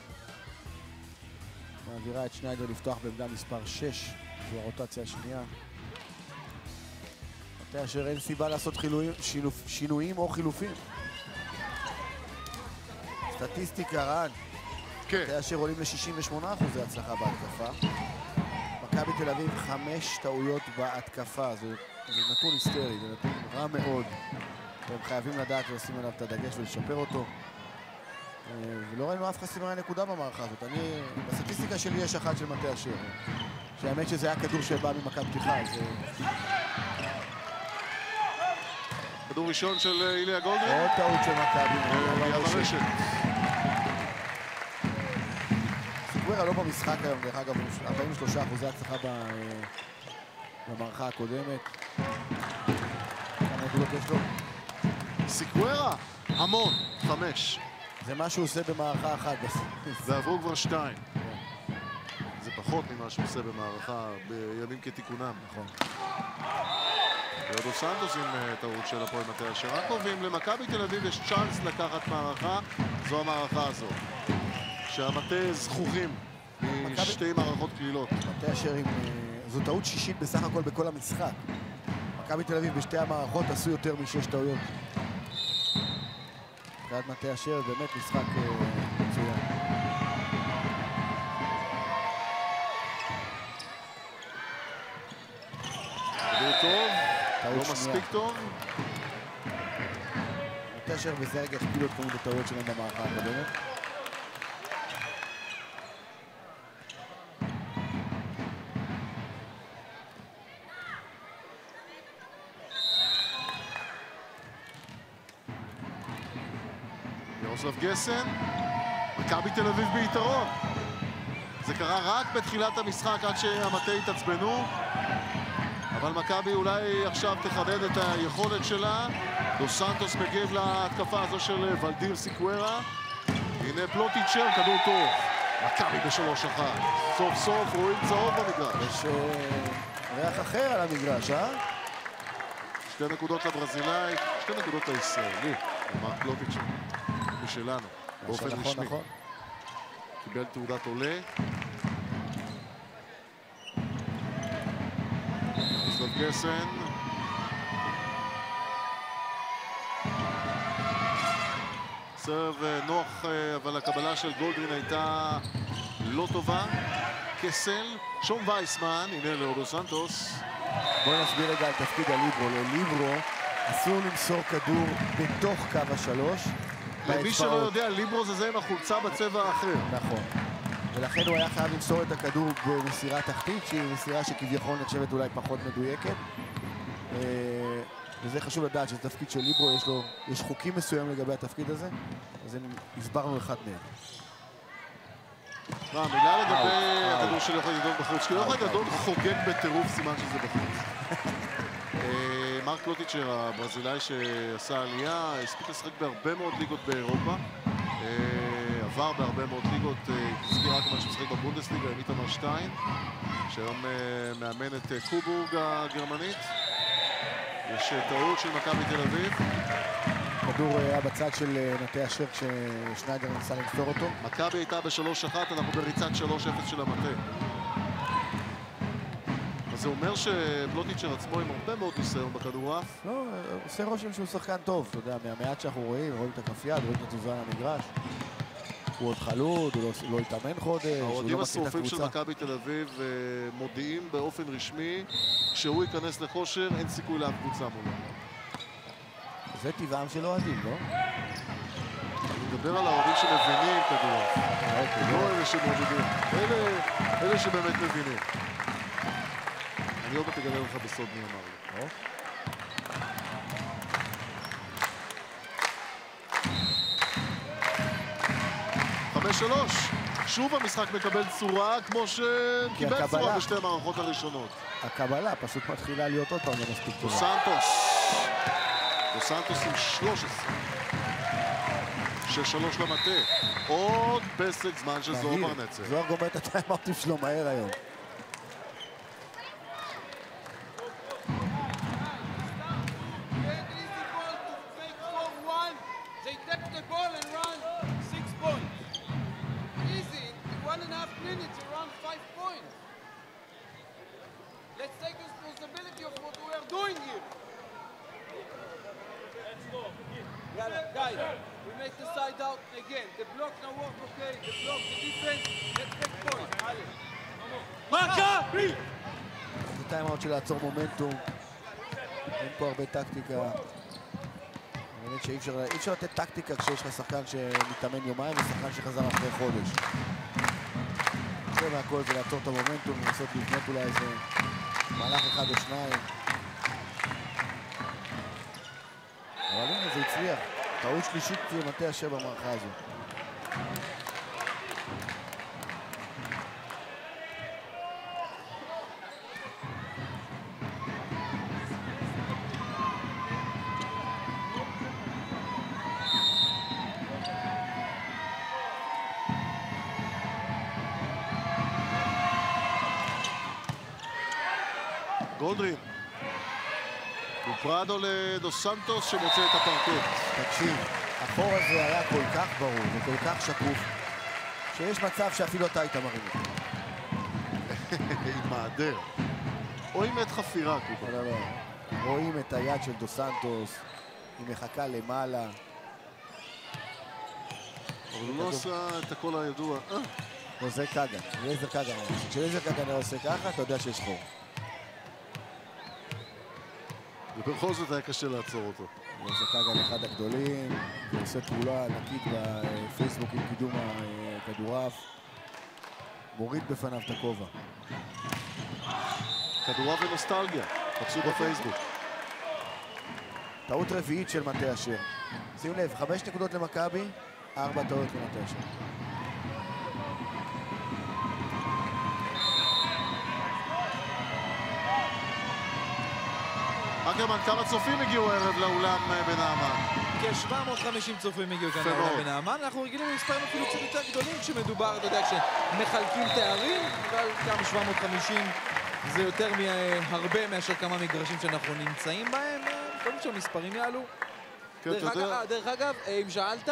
מעבירה את שניידר לפתוח בעמדה מספר 6, זו הרוטציה השנייה. מטה אשר אין סיבה לעשות שינויים או חילופים. סטטיסטיקה רן. מטה אשר עולים ל-68% הצלחה בהתקפה. מכבי תל אביב 5 טעויות בהתקפה, זה נתון היסטרי, זה נתון רע מאוד. והם חייבים לדעת ולשים עליו את הדגש ולשפר אותו. ולא ראינו אף אחד סימני נקודה במערכה הזאת. בסטטיסטיקה שלי יש אחת של מטה אשר. שהאמת שזה היה כדור שבא ממכבי פתיחה, אז כדור ראשון של איליה גולדרין. עוד טעות של מכבי. ליד הרשת. סיקווירה לא במשחק היום, דרך אגב, 43% הצלחה במערכה הקודמת. כמה נקודות יש לו? סיקווירה, המון, 5. זה מה שהוא עושה במערכה אחת. ועברו כבר 2. זה פחות ממה שהוא עושה במערכה בימים כתיקונם. נכון. דו סנטוס עם טעות של הפועל מטה אשר. רק קובעים למכבי תל אביב יש צ'אנס לקחת מערכה, זו המערכה הזו. שהמטה זכוכים משתי מערכות כלילות. מטה אשר עם... זו טעות שישית בסך הכל בכל המשחק. מכבי תל אביב בשתי המערכות עשו יותר מ6 טעויות. מבחינת מטה אשר באמת משחק מצוין. כדור טוב, לא מספיק טוב. מטה אשר וזה רגע הכפילו את כמות הטעויות שלהם במערכה הקודמת. ירוסלב גסן, מכבי תל אביב ביתרון. זה קרה רק בתחילת המשחק עד שהמטה התעצבנו, אבל מכבי אולי עכשיו תחדד את היכולת שלה. דו סנטוס מגיב להתקפה הזו של ולדיר סיקווירה. הנה פלוטיצ'ר, כדור טוב. מכבי ב3-1. סוף סוף רואים צהוב במגרש. יש ריח אחר על המגרש, 2 נקודות לברזילאי, 2 נקודות לישראלי. אמר פלוטיצ'ר. שלנו, באופן רשמי. נכון. קיבל תעודת עולה. ירוסלב גסן. סרב נוח, אבל הקבלה של גולדרין הייתה לא טובה. קסל, שום וייסמן, הנה לאודו סנטוס. בואו נסביר רגע על תפקיד הליברו. לליברו אסור למסור כדור בתוך קו ה3. למי שלא יודע, ליברו זה עם החולצה בצבע האחר. נכון. ולכן הוא היה חייב למסור את הכדור במסירה תחתית, שהיא מסירה שכביכול נחשבת אולי פחות מדויקת. וזה חשוב לדעת שזה תפקיד של ליברו, יש חוקים מסוים לגבי התפקיד הזה, אז הסברנו אחד מהם. מילה לגבי הכדור של יוחאי דדון בחוץ, כי יוחאי דדון חוגג בטירוף, סימן שזה בחוץ. מרק פלוטיצ'ר, הברזילאי שעשה עלייה, הספיק לשחק בהרבה מאוד ליגות באירופה, עבר בהרבה מאוד ליגות, תזכיר רק מה שמשחק בבונדסליגה עם איתמר שטיין, שהיום מאמן את קובורג הגרמנית. יש טעות של מכבי תל אביב. הכדור היה בצד של מטה אשר כששניידר ניסה למסור אותו. מכבי הייתה ב3-1, אנחנו בריצת 3-0 של המטה. זה אומר שפלוטיצ'ר עצמו עם הרבה מאוד ניסיון בכדורעף. לא, עושה רושם שהוא שחקן טוב, אתה יודע, מהמעט שאנחנו רואים את הכף יד, רואים את התזוזה על המגרש. הוא עוד חלוד, הוא לא התאמן חודש, הוא לא מכיר את האוהדים השרופים של מכבי תל אביב מודיעים באופן רשמי שהוא ייכנס לכושר, אין סיכוי לאף קבוצה מולו. זה טבעם של אוהדים, לא? אני מדבר על האוהדים שמבינים כדורעף. לא אלה שמובילים, אלה שבאמת מבינים. אני עוד תגלה לך בסוד מי אמר לי. 5-3. שוב המשחק מקבל צורה כמו שקיבל צורה בשתי המערכות הראשונות. הקבלה פשוט מתחילה להיות עוד פעם מספיק טובה. דו סנטוס עם 13. 6-3 למטה. עוד פסק זמן של זוהר ברנצל. זוהר גומר את הטיימאוטים שלו מהר היום. זה טיימאוט של לעצור מומנטום. אין פה הרבה טקטיקה. באמת שאי אפשר לתת טקטיקה כשיש לך שחקן שמתאמן יומיים ושחקן שחזר אחרי חודש. זה מהכל זה לעצור את המומנטום ולנסות לבנות אולי איזה מהלך אחד או שניים. אבל הנה, זה הצליח. טעות שלישית מטה אשר במערכה הזו. גולדרין. ופרדו לדוס סנטוס שמוצא את הפרקט. תקשיב, החור הזה היה כל כך ברור וכל כך שקוף, שיש מצב שאפילו אתה היית מרים אותו. עם מעדר. או עם עת חפירה, קופה. לא, לא. רואים את היד של דוס סנטוס, היא מחכה למעלה. אבל הוא לא עושה את הכל הידוע. לא, זה קאגן. לייזר קאגן. כשלייזר קאגן היה עושה ככה, אתה יודע שיש חור. ובכל זאת היה קשה לעצור אותו. לייזר קאגן אחד הגדולים, ועושה פעולה ענקית בפייסבוק עם קידום הכדורעף. מוריד בפניו את הכובע. כדורעף ונוסטלגיה, חפשו בפייסבוק. טעות רביעית של מטה אשר. שים לב, 5 נקודות למכבי, 4 טעות למטה אשר. אקרמן, כמה צופים הגיעו הערב לאולם בנעמן? כ-750 צופים הגיעו כאן לאולם בנעמן. אנחנו רגילים למספרים אפילו קצת יותר גדולים כשמדובר, אתה יודע, כשמחלקים תארים, אבל גם 750 זה יותר מהרבה מאשר כמה מגרשים שאנחנו נמצאים בהם. קודם שהמספרים יעלו. דרך אגב, אם שאלת,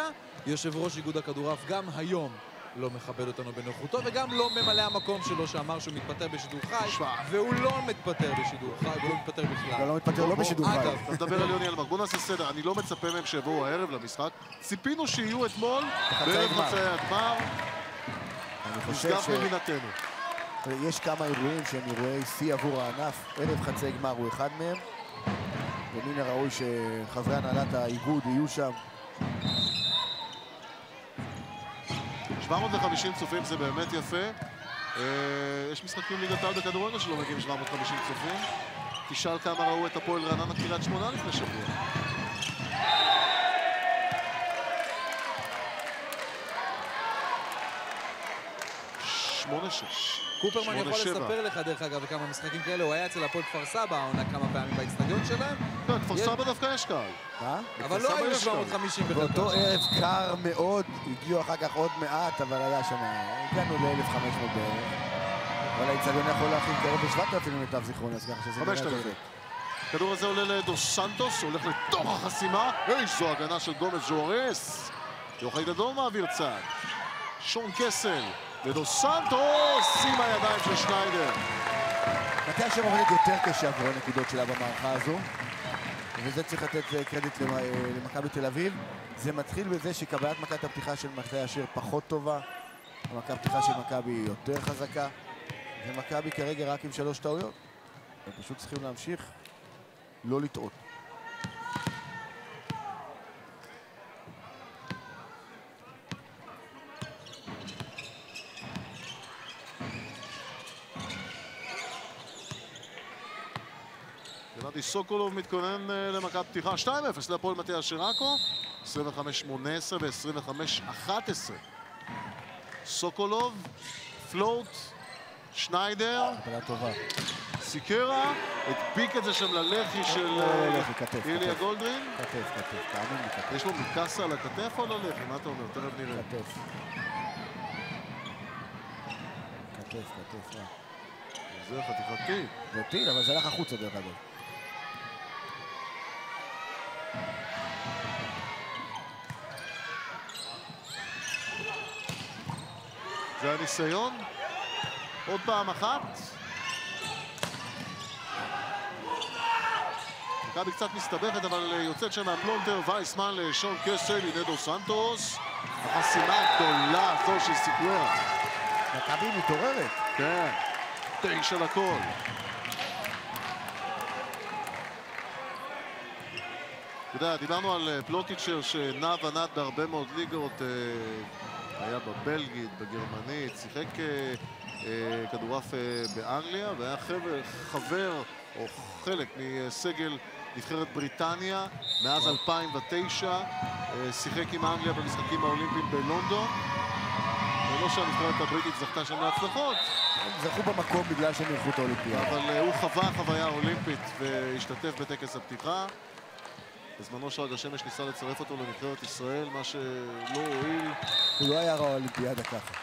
יושב ראש איגוד הכדורעף גם היום לא מכבד אותנו בנוכחותו, וגם לא ממלא המקום שלו שאמר שהוא מתפטר בשידור חי, והוא לא מתפטר בשידור חי, והוא לא מתפטר בכלל. הוא לא מתפטר לא בשידור חי. אגב, אתה מדבר על יוני אלמוג, בוא נעשה סדר, אני לא מצפה מהם שיבואו הערב למשחק, ציפינו שיהיו אתמול בערב חצאי הגמר, נשגב מבינתנו. יש כמה אירועים שהם אירועי שיא עבור הענף, ערב חצי גמר הוא אחד מהם, ומן הראוי שחברי הנהלת האיגוד יהיו שם. 750 צופים זה באמת יפה. יש משחקים ליגת העל בכדורגל שלא מגיעים 750 צופים. תשאל כמה ראו את הפועל רעננה קריית שמונה לפני שבוע. קופרמן יכול לספר לך דרך אגב כמה משחקים כאלה, הוא היה אצל הפועל כפר סבא, העונה כמה פעמים באצטדיון שלהם. לא, כפר סבא דווקא יש קהל. אבל לא היו 750 בכלל. באותו ערב קר מאוד, הגיעו אחר כך עוד מעט, אבל היה שם, הגענו ל-1500 בערך. אבל האצטדיון יכול להכין קרוב ל-7,000 למיטב זיכרוני, אז ככה שזה נראה טוב. הכדור הזה עולה לדוס סנטוס, הולך לתוך החסימה. איזו הגנה של גומז ז'וארס. יוחאי גדול מעביר צד. שון קסל. ודוס סנטוס עם הידיים של שניידר. מטה אשר עובדת יותר קשה עבור הנקודות שלה במערכה הזו, וזה צריך לתת קרדיט למכבי תל אביב. זה מתחיל בזה שקבלת מכת הפתיחה של מטה אשר פחות טובה, המכת הפתיחה של מכבי היא יותר חזקה, ומכבי כרגע רק עם 3 טעויות. הם פשוט צריכים להמשיך לא לטעות. גנדי סוקולוב מתכונן למכת פתיחה 2-0 להפועל מטה אשר עכו, 25-18 ו-25-11. סוקולוב, פלוט, שניידר, סיקרה, הדביק את זה שם ללחי של איליה גולדרין. כתף, תאמין לי, כתף. יש לו מקסה על הכתף או ללחי? מה אתה אומר? תכף נראה. כתף. זה חתיכת טיל. זה טיל, אבל זה הלך החוצה דרך אגב. זה הניסיון. עוד פעם אחת. מכבי קצת מסתבכת, אבל יוצאת שם מהפלונטר. וייסמן לשון קסל, הנה דוס סנטוס. החסימה הגדולה הזו של סיקוורה. מכבי מתעוררת. כן. 9 לכל. אתה יודע, דיברנו על פלוטיצ'ר שנע ונד בהרבה מאוד ליגות. היה בבלגית, בגרמנית, שיחק כדורעף באנגליה, והיה חבר או חלק מסגל נבחרת בריטניה מאז 2009, שיחק עם אנגליה במשחקים האולימפיים בלונדון. ולא שהנבחרת הבריטית זכתה שם להצלחות. הם זכו במקום בגלל שהם אירחו את האולימפיאדה. אבל הוא חווה חוויה אולימפית והשתתף בטקס הפתיחה. בזמנו שרגא שמש ניסה לצרף אותו לנבחרת ישראל, מה שלא הועיל. הוא לא היה רע האולימפיאדה ככה.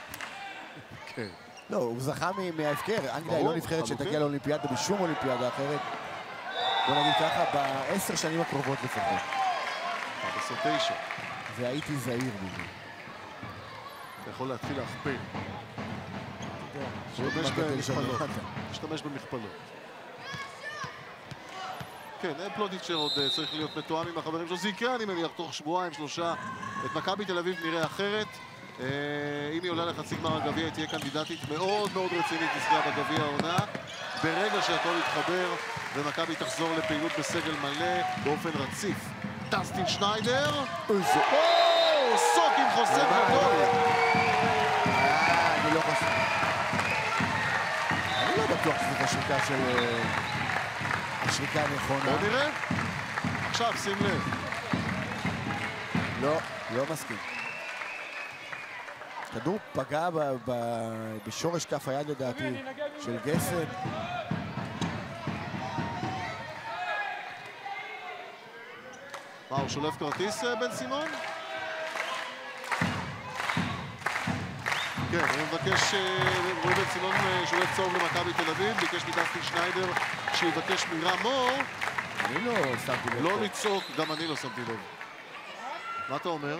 כן. לא, הוא זכה מההפקר. אנגליה היא לא נבחרת שתגיע לאולימפיאדה בשום אולימפיאדה אחרת. בוא נגיד ככה, ב10 שנים הקרובות לפחות. 11-9. והייתי זהיר בזה. אתה יכול להתחיל להכפיל. להשתמש במכפלות. כן, פלוטיצ'ר עוד צריך להיות מתואם עם החברים שלו. זה יקרה, אני מניח, תוך שבועיים, שלושה. את מכבי תל אביב נראה אחרת. אם היא עולה לחצי גמר הגביע, היא תהיה קנדידטית מאוד מאוד רצינית לזכייה בגביע העונה. ברגע שהכל יתחבר ומכבי תחזור לפעילות בסגל מלא באופן רציף. דסטין שניידר. סוק עם חוסר גדול. אני לא חושב. אני לא בטוח שזאת השריקה של... השריקה הנכונה. בוא נראה. עכשיו, שים לב. לא מסכים. כדור פגע בשורש כף היד לדעתי של גסן. מה, הוא שולף כרטיס בן סימון? כן, אני מבקש, רועי בן סימון שולף צהוב למכבי תל אביב, ביקש מדסטין שניידר שיבקש מרם מור. אני לא שמתי לב. לא לצעוק, גם אני לא שמתי לב. מה אתה אומר?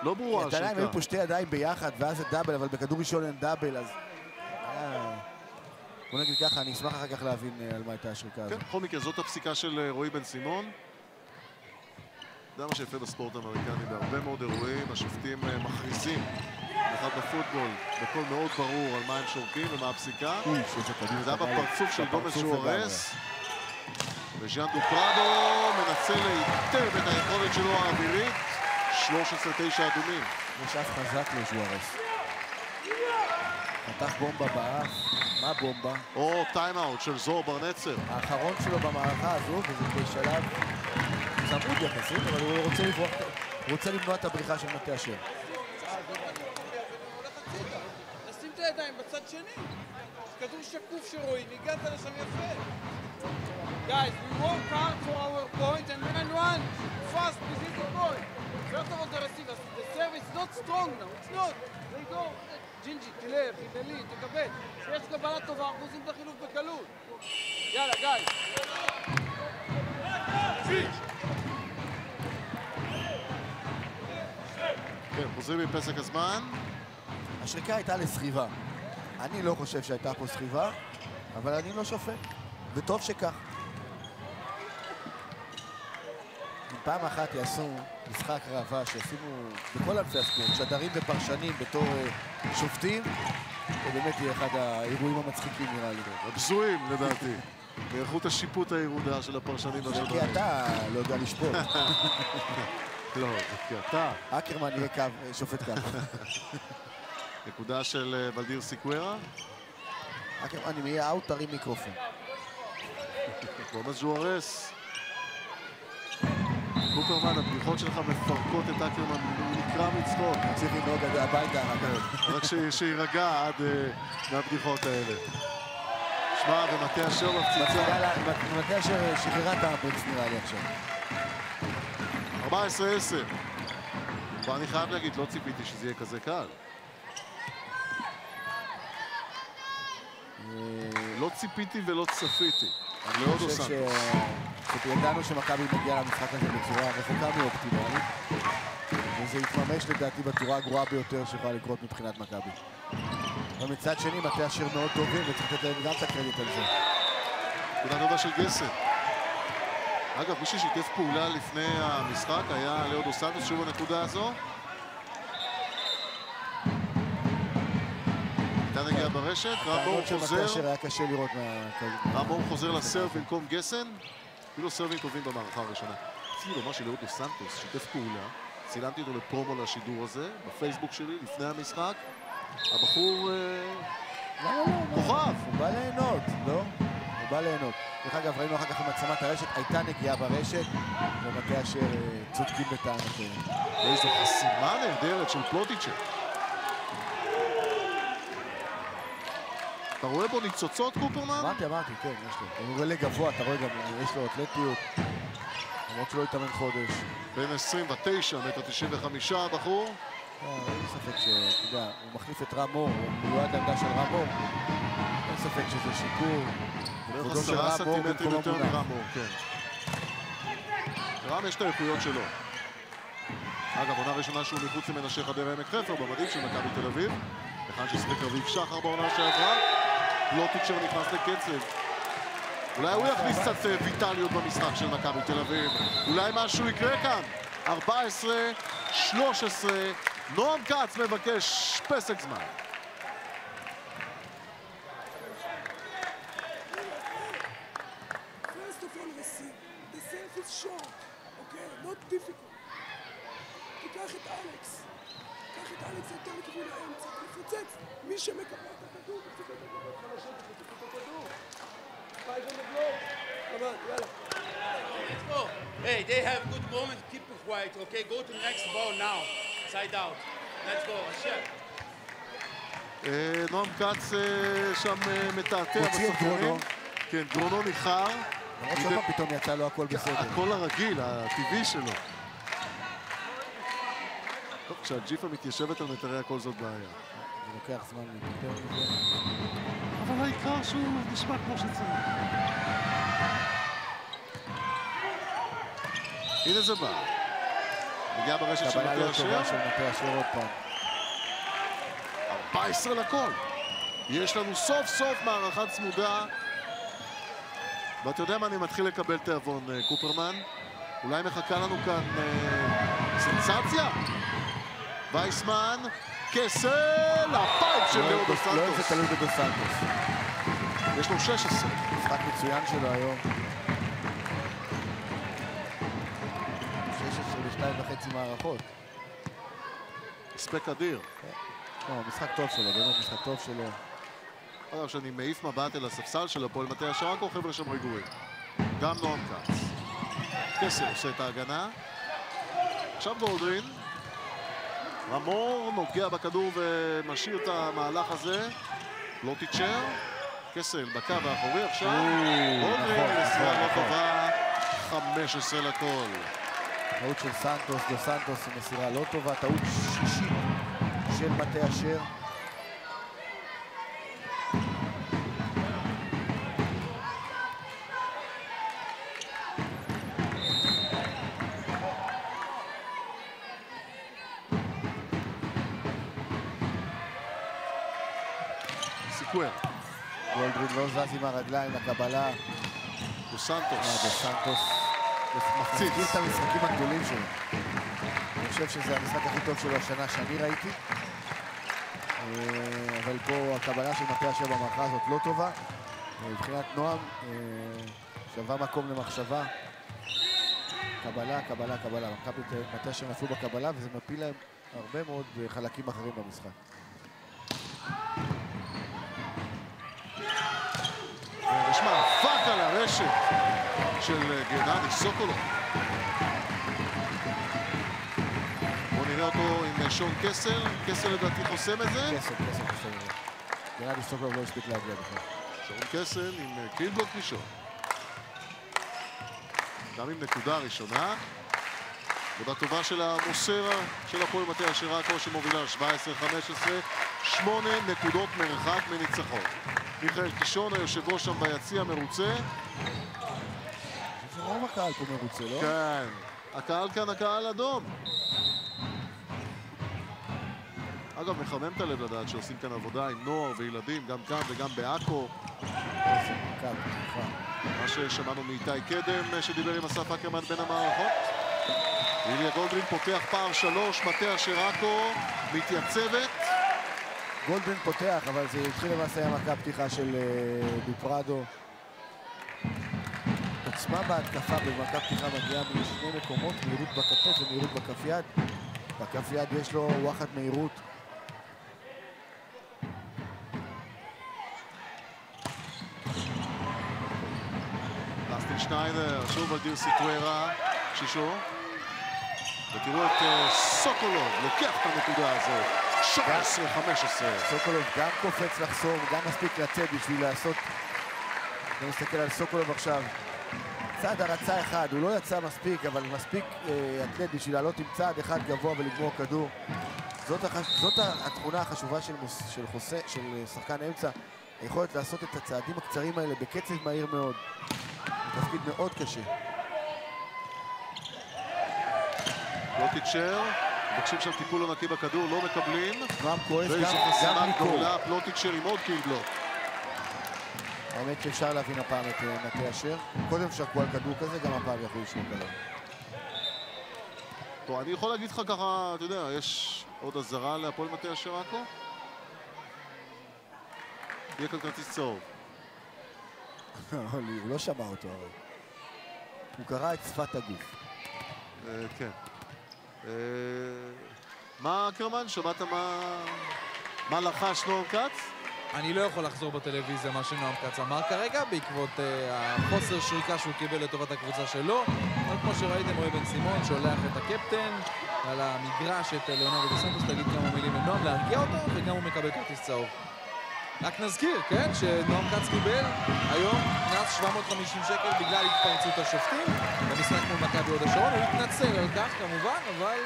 לא ברורה השריקה. השריקה. היו פה שתי ידיים ביחד ואז זה דאבל, אבל בכדור ראשון אין דאבל, אז... בוא נגיד ככה, אני אשמח אחר כך להבין על מה הייתה השריקה הזאת. כן, בכל מקרה, זאת הפסיקה של רועי בן סימון. זה מה שיפה בספורט האמריקני, בהרבה מאוד אירועים, השופטים מכריזים, אחד בפוטבול, בקול מאוד ברור על מה הם שורקים ומה הפסיקה. זה היה בפרצוף של גומס ז'וארס. וז'אן דו פרדו מנצל היטב את היכולת שלו האווירית. 13-9 אדומים. יש אף חזק לז'וארס. פתח בומבה באף. מה בומבה? או טיימאוט של זוהר ברנצר. האחרון שלו במערכה הזו, וזה בשלב צמוד יחסית, אבל הוא רוצה למנוע את הבריחה של מטה אשר. נשים את הידיים בצד שני. כדור שקוף שרואים, הגעת לשם יפה. Guys, we work hard for our point and when I run fast within the point. First of all, the receiver, the serve is not strong now, it's not. They go, ג'ינג'י, תלך, ידלי, תקבל. יש קבלה טובה, אנחנו עושים את החילוף בקלות. יאללה, גיא. כן, חוזרים מפסק הזמן. השריקה הייתה לסחיבה. אני לא חושב שהייתה פה סחיבה, אבל אני לא שופט. וטוב שכך. אם פעם אחת יעשו משחק ראווה שישימו בכל ענפי הספורט, שדרים ופרשנים בתור שופטים, זה באמת יהיה אחד האירועים המצחיקים נראה לי. הבזויים לדעתי. באיכות השיפוט הירודה של הפרשנים והשדרים. זה כי אתה לא יודע לשפוט. לא, זה כי אתה. אקרמן יהיה קו, שופט ככה. נקודה של ולדיר סיקוורה. אקרמן, אם יהיה אאוט, תרים מיקרופון. גומס ז'וארס. קופרמן, הבדיחות שלך מפרקות את אקרמן, הוא נקרא מצחוק. צריך לנהוג עד הביתה. רק שירגע עד מהבדיחות האלה. שמע, ומטה אשר מפציצה. מטה אשר שחררה את האמבריקס נראה לי עכשיו. 14-10. ואני חייב להגיד, לא ציפיתי שזה יהיה כזה קל. לא ציפיתי ולא צפיתי. אני מאוד עושה. ידענו שמכבי מגיעה למשחק הזה בצורה רחוקה מאופטימלית, וזה יתממש לדעתי בצורה הגרועה ביותר שיכולה לקרות מבחינת מכבי. ומצד שני, מטה אשר מאוד טובים, וצריך לתת להם גם את הקרדיט על זה. נקודה טובה של גסן. אגב, מי ששיתף פעולה לפני המשחק היה ליאו דו סנטוס, שוב הנקודה הזו. הייתה נגיעה ברשת, רמבור חוזר. רמבור חוזר לסרב במקום גסן. אפילו סרבים טובים במערכה הראשונה. רציתי לומר שליאו דו סנטוס שיתף פעולה. צילמתי אותו לפרומו לשידור הזה, בפייסבוק שלי, לפני המשחק. הבחור... כוכב. הוא בא ליהנות, לא? הוא בא ליהנות. דרך אגב, ראינו אחר כך עם מצלמת הרשת, הייתה נגיעה ברשת, ומטה אשר צודקים בטענותיהם. איזו חסימה נהדרת של פלוטיצ'ר. אתה רואה בו ניצוצות, קופרמן? אמרתי, כן, יש לו. הוא עולה גבוה, אתה רואה גם, יש לו אתלטיות. למרות שלא התאמן חודש. בין 29, מטר 95 הבחור. אין ספק שאתה יודע, הוא מחליף את רם מור, הוא מיועד לעמדה של רם מור. אין ספק שזה שיפור. בערך 10 סנטימטרים יותר מרם מור, כן. רם יש את האיכויות שלו. אגב, עונה ראשונה שהוא מחוץ למנשה חדרה עמק חפר במדים של מכבי תל אביב. היכן ששיחק רביב שחר בעונה שעברה. פלוטיצ'ר נכנס לקצב. אולי הוא יכניס קצת ויטליות במשחק של מכבי תל אביב. אולי משהו יקרה כאן. 14-13. נועם כץ מבקש פסק זמן. First of all, receive. The serve is short, okay? Not difficult. תיקח את אלכס. קח את אלכס יותר לכיוון האמצע. לפוצץ. מי שמקבל את הכדור, תפוצץ את הכדור. חלשות, תפוצץ את הכדור. Five on the block. Come on, יאללה. Let's go. Hey, they have good moment. Keep it quiet, okay? Go to the next ball now. Side out. Let's go. Shit. נועם כץ שם מתעתע בשחקנים. כן, גרונו ניחר. למרות שמה פתאום יצא לו הכל בסדר. הכל הרגיל, הטבעי שלו. טוב, כשהג'יפה מתיישבת על מטרי הכל זאת בעיה. זה לוקח זמן להיפטר מזה. אבל העיקר שהוא נשמע כמו שצריך. הנה זה בא. מגיע ברשת של מטה קבלה לא אשר. טובה של מטה אשר עוד פעם. 14 לכל. יש לנו סוף סוף מערכה צמודה. ואתה יודע מה, אני מתחיל לקבל תיאבון, קופרמן. אולי מחכה לנו כאן סנסציה? וייסמן, קסל, הפייפ של לאו דו סנטוס. לא איזה תלוי בדו סנטוס. יש לו 16. משחק מצוין שלו היום. 16 ב2.5 מערכות. הספק אדיר. משחק טוב שלו, באמת משחק טוב שלו. אגב, שאני מעיף מבט אל הספסל של הפועל מטה אשר, רק חבר'ה שם רגועים. גם נועם כץ. קסל עושה את ההגנה. עכשיו גולדרין. רמור נוגע בכדור ומשאיר את המהלך הזה. פלוטיצ'ר. קסל בקו האחורי עכשיו. גולדרין, מסירה לא טובה. 15 לכל. טעות של סנטוס, דו סנטוס עם מסירה לא טובה. טעות שישית של מטה אשר. גולדרין לא זז עם הרגליים לקבלה. דו סנטוס. דו סנטוס מפציץ את המשחקים הגדולים שלו. אני חושב שזה המשחק הכי טוב שלו השנה שאני ראיתי. אבל פה הקבלה של מטה אשר במערכה הזאת לא טובה. מבחינת נועם שווה מקום למחשבה. קבלה, קבלה, קבלה. מטה אשר נפלו בקבלה וזה מפיל להם הרבה מאוד חלקים אחרים במשחק. יש מאבק על הרשת של גנדי סוקולוב. בואו נראה אותו עם שון קסל. קסל לדעתי חוסם את זה. קסל חוסם את זה. גנדי סוקולוב לא הספיק להגיע בכלל. שון קסל עם קילבלוק ראשון. גם עם נקודה ראשונה. עבודה טובה של המוסר של הפועל מטה אשר עכו שמובילה 17-15. 8 נקודות מרחק מניצחון. מיכאל קישון, היושב ראש שם ביציע, מרוצה. זה רוב הקהל פה מרוצה, לא? כן. הקהל כאן, הקהל אדום. אגב, מחמם את הלב לדעת שעושים כאן עבודה עם נוער וילדים, גם כאן וגם בעכו. מה ששמענו מאיתי קדם, שדיבר עם אסף אקרמן בין המערכות. איליה גולדרין פותח פער 3, מטה אשר עכו מתייצבת. גולדרין פותח, אבל זה התחיל למעשה עם מכה פתיחה של דופרדו. עוצמה בהתקפה במכה פתיחה מגיעה משני מקומות, מהירות בכתף ומהירות בכף יד. בכף יד יש לו וואחד מהירות. שניידר, שוב ולדיר סיטוארה, שישור. ותראו את סוקולוב, לוקח את הנקודה הזאת. 17-15. סוקולוב גם קופץ לחסום, גם מספיק לצאת בשביל לעשות... אני מסתכל על סוקולוב עכשיו. צעד הרצה אחד, הוא לא יצא מספיק, אבל מספיק אתלט בשביל לעלות עם צעד אחד גבוה ולגמור כדור. זאת התכונה החשובה של שחקן אמצע. היכולת לעשות את הצעדים הקצרים האלה בקצב מהיר מאוד. זה תפקיד מאוד קשה. פלוטיצ'ר, מבקשים שם טיפול לא נקי בכדור, לא מקבלים. נועם כועס ואיזו גם חסימה מיקור. גדולה, פלוטיצ'ר עם עוד קיל בלוק. האמת שאפשר להבין הפעם את מטה אשר. קודם שרקו על כדור כזה, גם הפעם יכולו לשרוק עליו. טוב, אני יכול להגיד לך ככה, אתה יודע, יש עוד אזהרה להפועל מטה אשר עכו? יהיה כאן כרטיס צהוב. הוא לא שמע אותו הרי. הוא קרא את שפת הגוף. כן. מה קרמן? שמעת מה לחש נועם כץ? אני לא יכול לחזור בטלוויזיה מה שנועם כץ אמר כרגע בעקבות החוסר שריקה שהוא קיבל לטובת הקבוצה שלו. אבל כמו שראיתם, רועי בן סימון שולח את הקפטן על המגרש, את ליאונרדו דו סנטוס, להגיד כמה מילים לנועם, להרגיע אותו, וגם הוא מקבל כרטיס צהוב. רק נזכיר, כן, שנועם כץ קיבל היום קנס 750 שקל בגלל התפרצות השופטים במשחק מול מכבי הוד השרון. הוא התנצל על כך כמובן, אבל...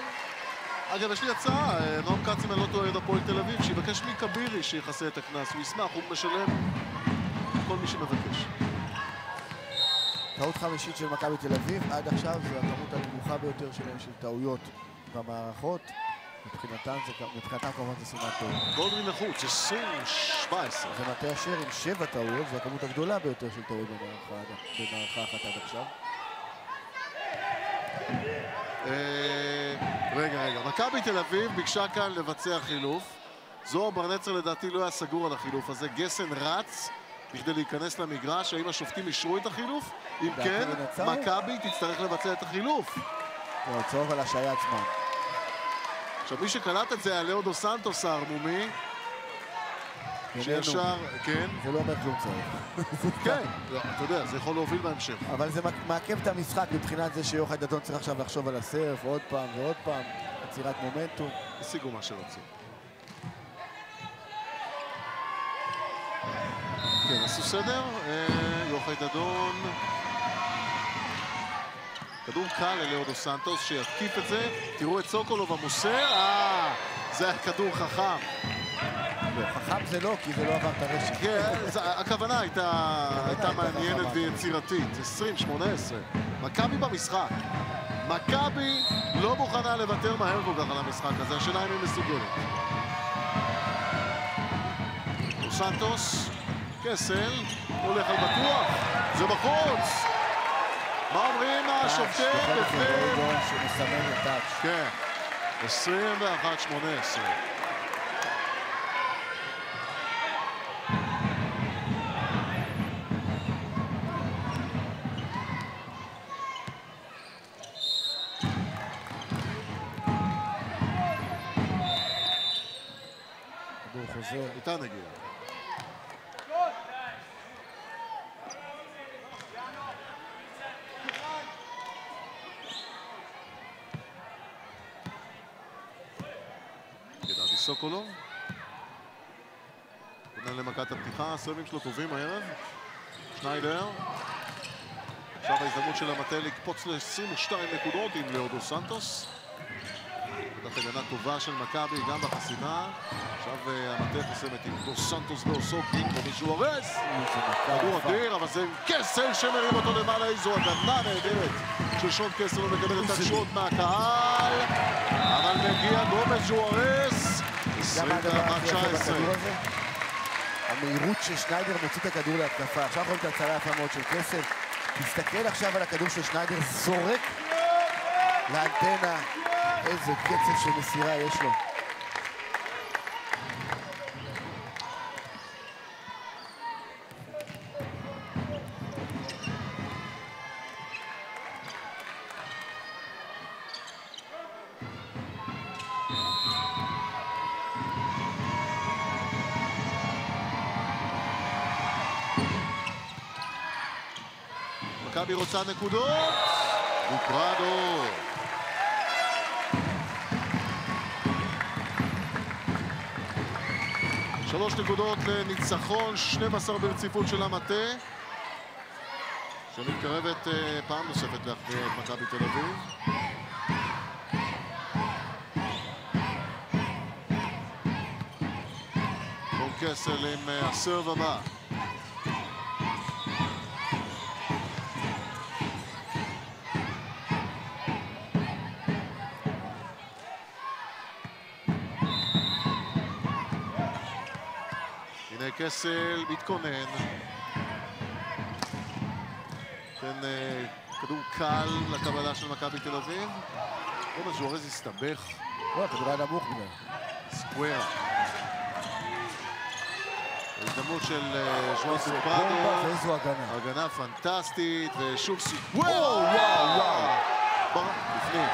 אגב, יש לי הצעה, נועם כץ, אם אני לא טועה, את הפועל תל אביב, שיבקש מקבירי שיחסה את הקנס, הוא ישמח, הוא משלם כל מי שמבקש. טעות חמישית של מכבי תל אביב, עד עכשיו זו הכמות הנמוכה ביותר שלהם של טעויות במערכות. מבחינתם כמובן זה סימן טוב. גולדרי נחוץ, 20-17. ומטה אשר עם 7 טעויות, זו הכמות הגדולה ביותר של טעויות במערכה אחת עד עכשיו. רגע, מכבי תל אביב ביקשה כאן לבצע חילוף. זוהר ברנצר לדעתי לא היה סגור על החילוף הזה. גסן רץ בכדי להיכנס למגרש. האם השופטים אישרו את החילוף? אם כן, מכבי תצטרך לבצע את החילוף. צהוב על השעיית זמן. עכשיו, מי שקלט את זה היה ליאונרדו דו סנטוס הערמומי. שישר, כן. זה לא אומר כלום צהוב. כן, אתה יודע, זה יכול להוביל בהמשך. אבל זה מעכב את המשחק מבחינת זה שיוחאי דדון צריך עכשיו לחשוב על הסרף עוד פעם ועוד פעם. יצירת מומנטום. השיגו מה שרוצים. כן, עשו סדר. יוחאי דדון. כדור קל לליאונרדו דו סנטוס שיתקיף את זה. תראו את סוקולוב המוסר. זה היה כדור חכם. לא, חכם זה לא, כי זה לא עבר את הרשת. כן, הכוונה הייתה מעניינת ויצירתית. 20-18. מכבי במשחק. מכבי לא מוכנה לוותר מהר כל כך על המשחק הזה. השאלה אם היא מסוגלת. דו סנטוס, קסל, הולך על בטוח. זה בחוץ. מה אומרים השופטים? שמסמן לטאץ'. כן. 21-18. איתה נגיע. גדעדי סוקולוב. פונה למכת הפתיחה, הסרבים שלו טובים הערב. שניידר. עכשיו ההזדמנות של המטה לקפוץ ל-22 נקודות עם ליאונרדו דו סנטוס. נקודת הגנה טובה של מכבי גם בחסימה. עכשיו המטה חוסמת עם דו סנטוס באוסו קינג ומיז'וארס. כדור אדיר, אבל זה קסל שמרים אותו למעלה. איזו הגנה נהדרת של שון קסל, הוא מקבל את התשואות מהקהל. אבל מגיע מיז'וארס. 21-19. המהירות ששניידר מוציא את הכדור להתקפה. עכשיו רואים את ההצלה יפה מאוד של קסל. תסתכל עכשיו על הכדור של שניידר, זורק לאנטנה. איזה קצב של מסירה יש לו. מכבי רוצה נקודות. ופרדו. שלוש נקודות לניצחון, 12 ברציפות של המטה. שמתקרבת פעם נוספת להכריע את מכבי תל אביב. רון קסל עם הסרב הבא. הנה קסל מתכונן. תן כדור קל לקבלה של מכבי תל אביב. רונה ז'ורז הסתבך. לא, כדור היה נמוך מדי. סקוויר. ההזדמנות של ז'ואן פרדו. ואיזו הגנה. הגנה פנטסטית, ושוב סקוויר. וואו, וואו. לפני.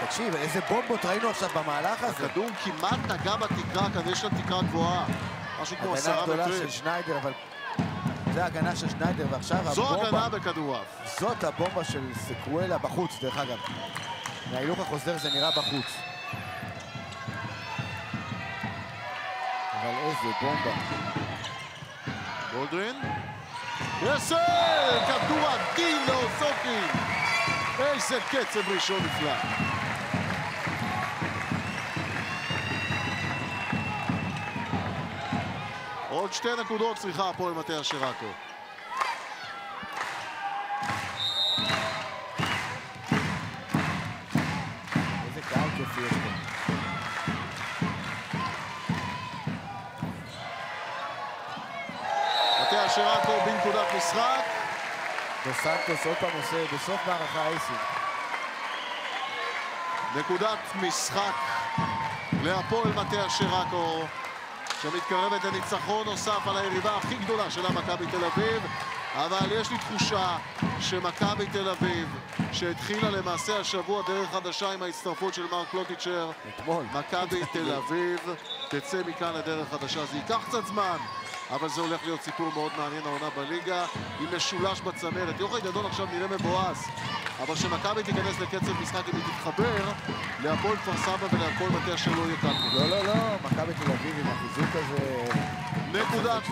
תקשיב, איזה בומבות ראינו עכשיו במהלך הזה. הכדור כמעט נגע בתקרה, כדי יש לה תקרה גבוהה. משהו כמו 10 מטרים. הגנה גדולה של שניידר, אבל... זה הגנה של שניידר, ועכשיו הבומבה... זו הגנה בכדורעף. זאת הבומבה של סקוואלה בחוץ, דרך אגב. מההילוך החוזר זה נראה בחוץ. אבל איזה בומבה. גולדרין. יסל! כדור עדין לאוסוקי. איזה קצב ראשון נפלא. עוד 2 נקודות צריכה הפועל מטה אשר-עכו. איזה קהל כיפי יש פה. מטה אשר-עכו בנקודת משחק. דו סנטוס עוד פעם עושה בסוף מערכה אייסים. נקודת משחק להפועל מטה אשר-עכו, שמתקרבת לניצחון נוסף על היריבה הכי גדולה שלה, מכבי תל אביב. אבל יש לי תחושה שמכבי תל אביב, שהתחילה למעשה השבוע דרך חדשה עם ההצטרפות של מרק פלוטיצ'ר, מכבי תל אביב תצא מכאן לדרך חדשה. זה ייקח קצת זמן, אבל זה הולך להיות סיפור מאוד מעניין העונה בליגה, עם משולש בצמרת. יוחאי דדון עכשיו נראה מבואס, אבל שמכבי תיכנס לקצב משחק אם היא תתחבר להפועל כפר סבא ולהפועל מטה אשר לא יהיה כאן. לא, מכבי תל אביב עם החיזוק הזה... נקודת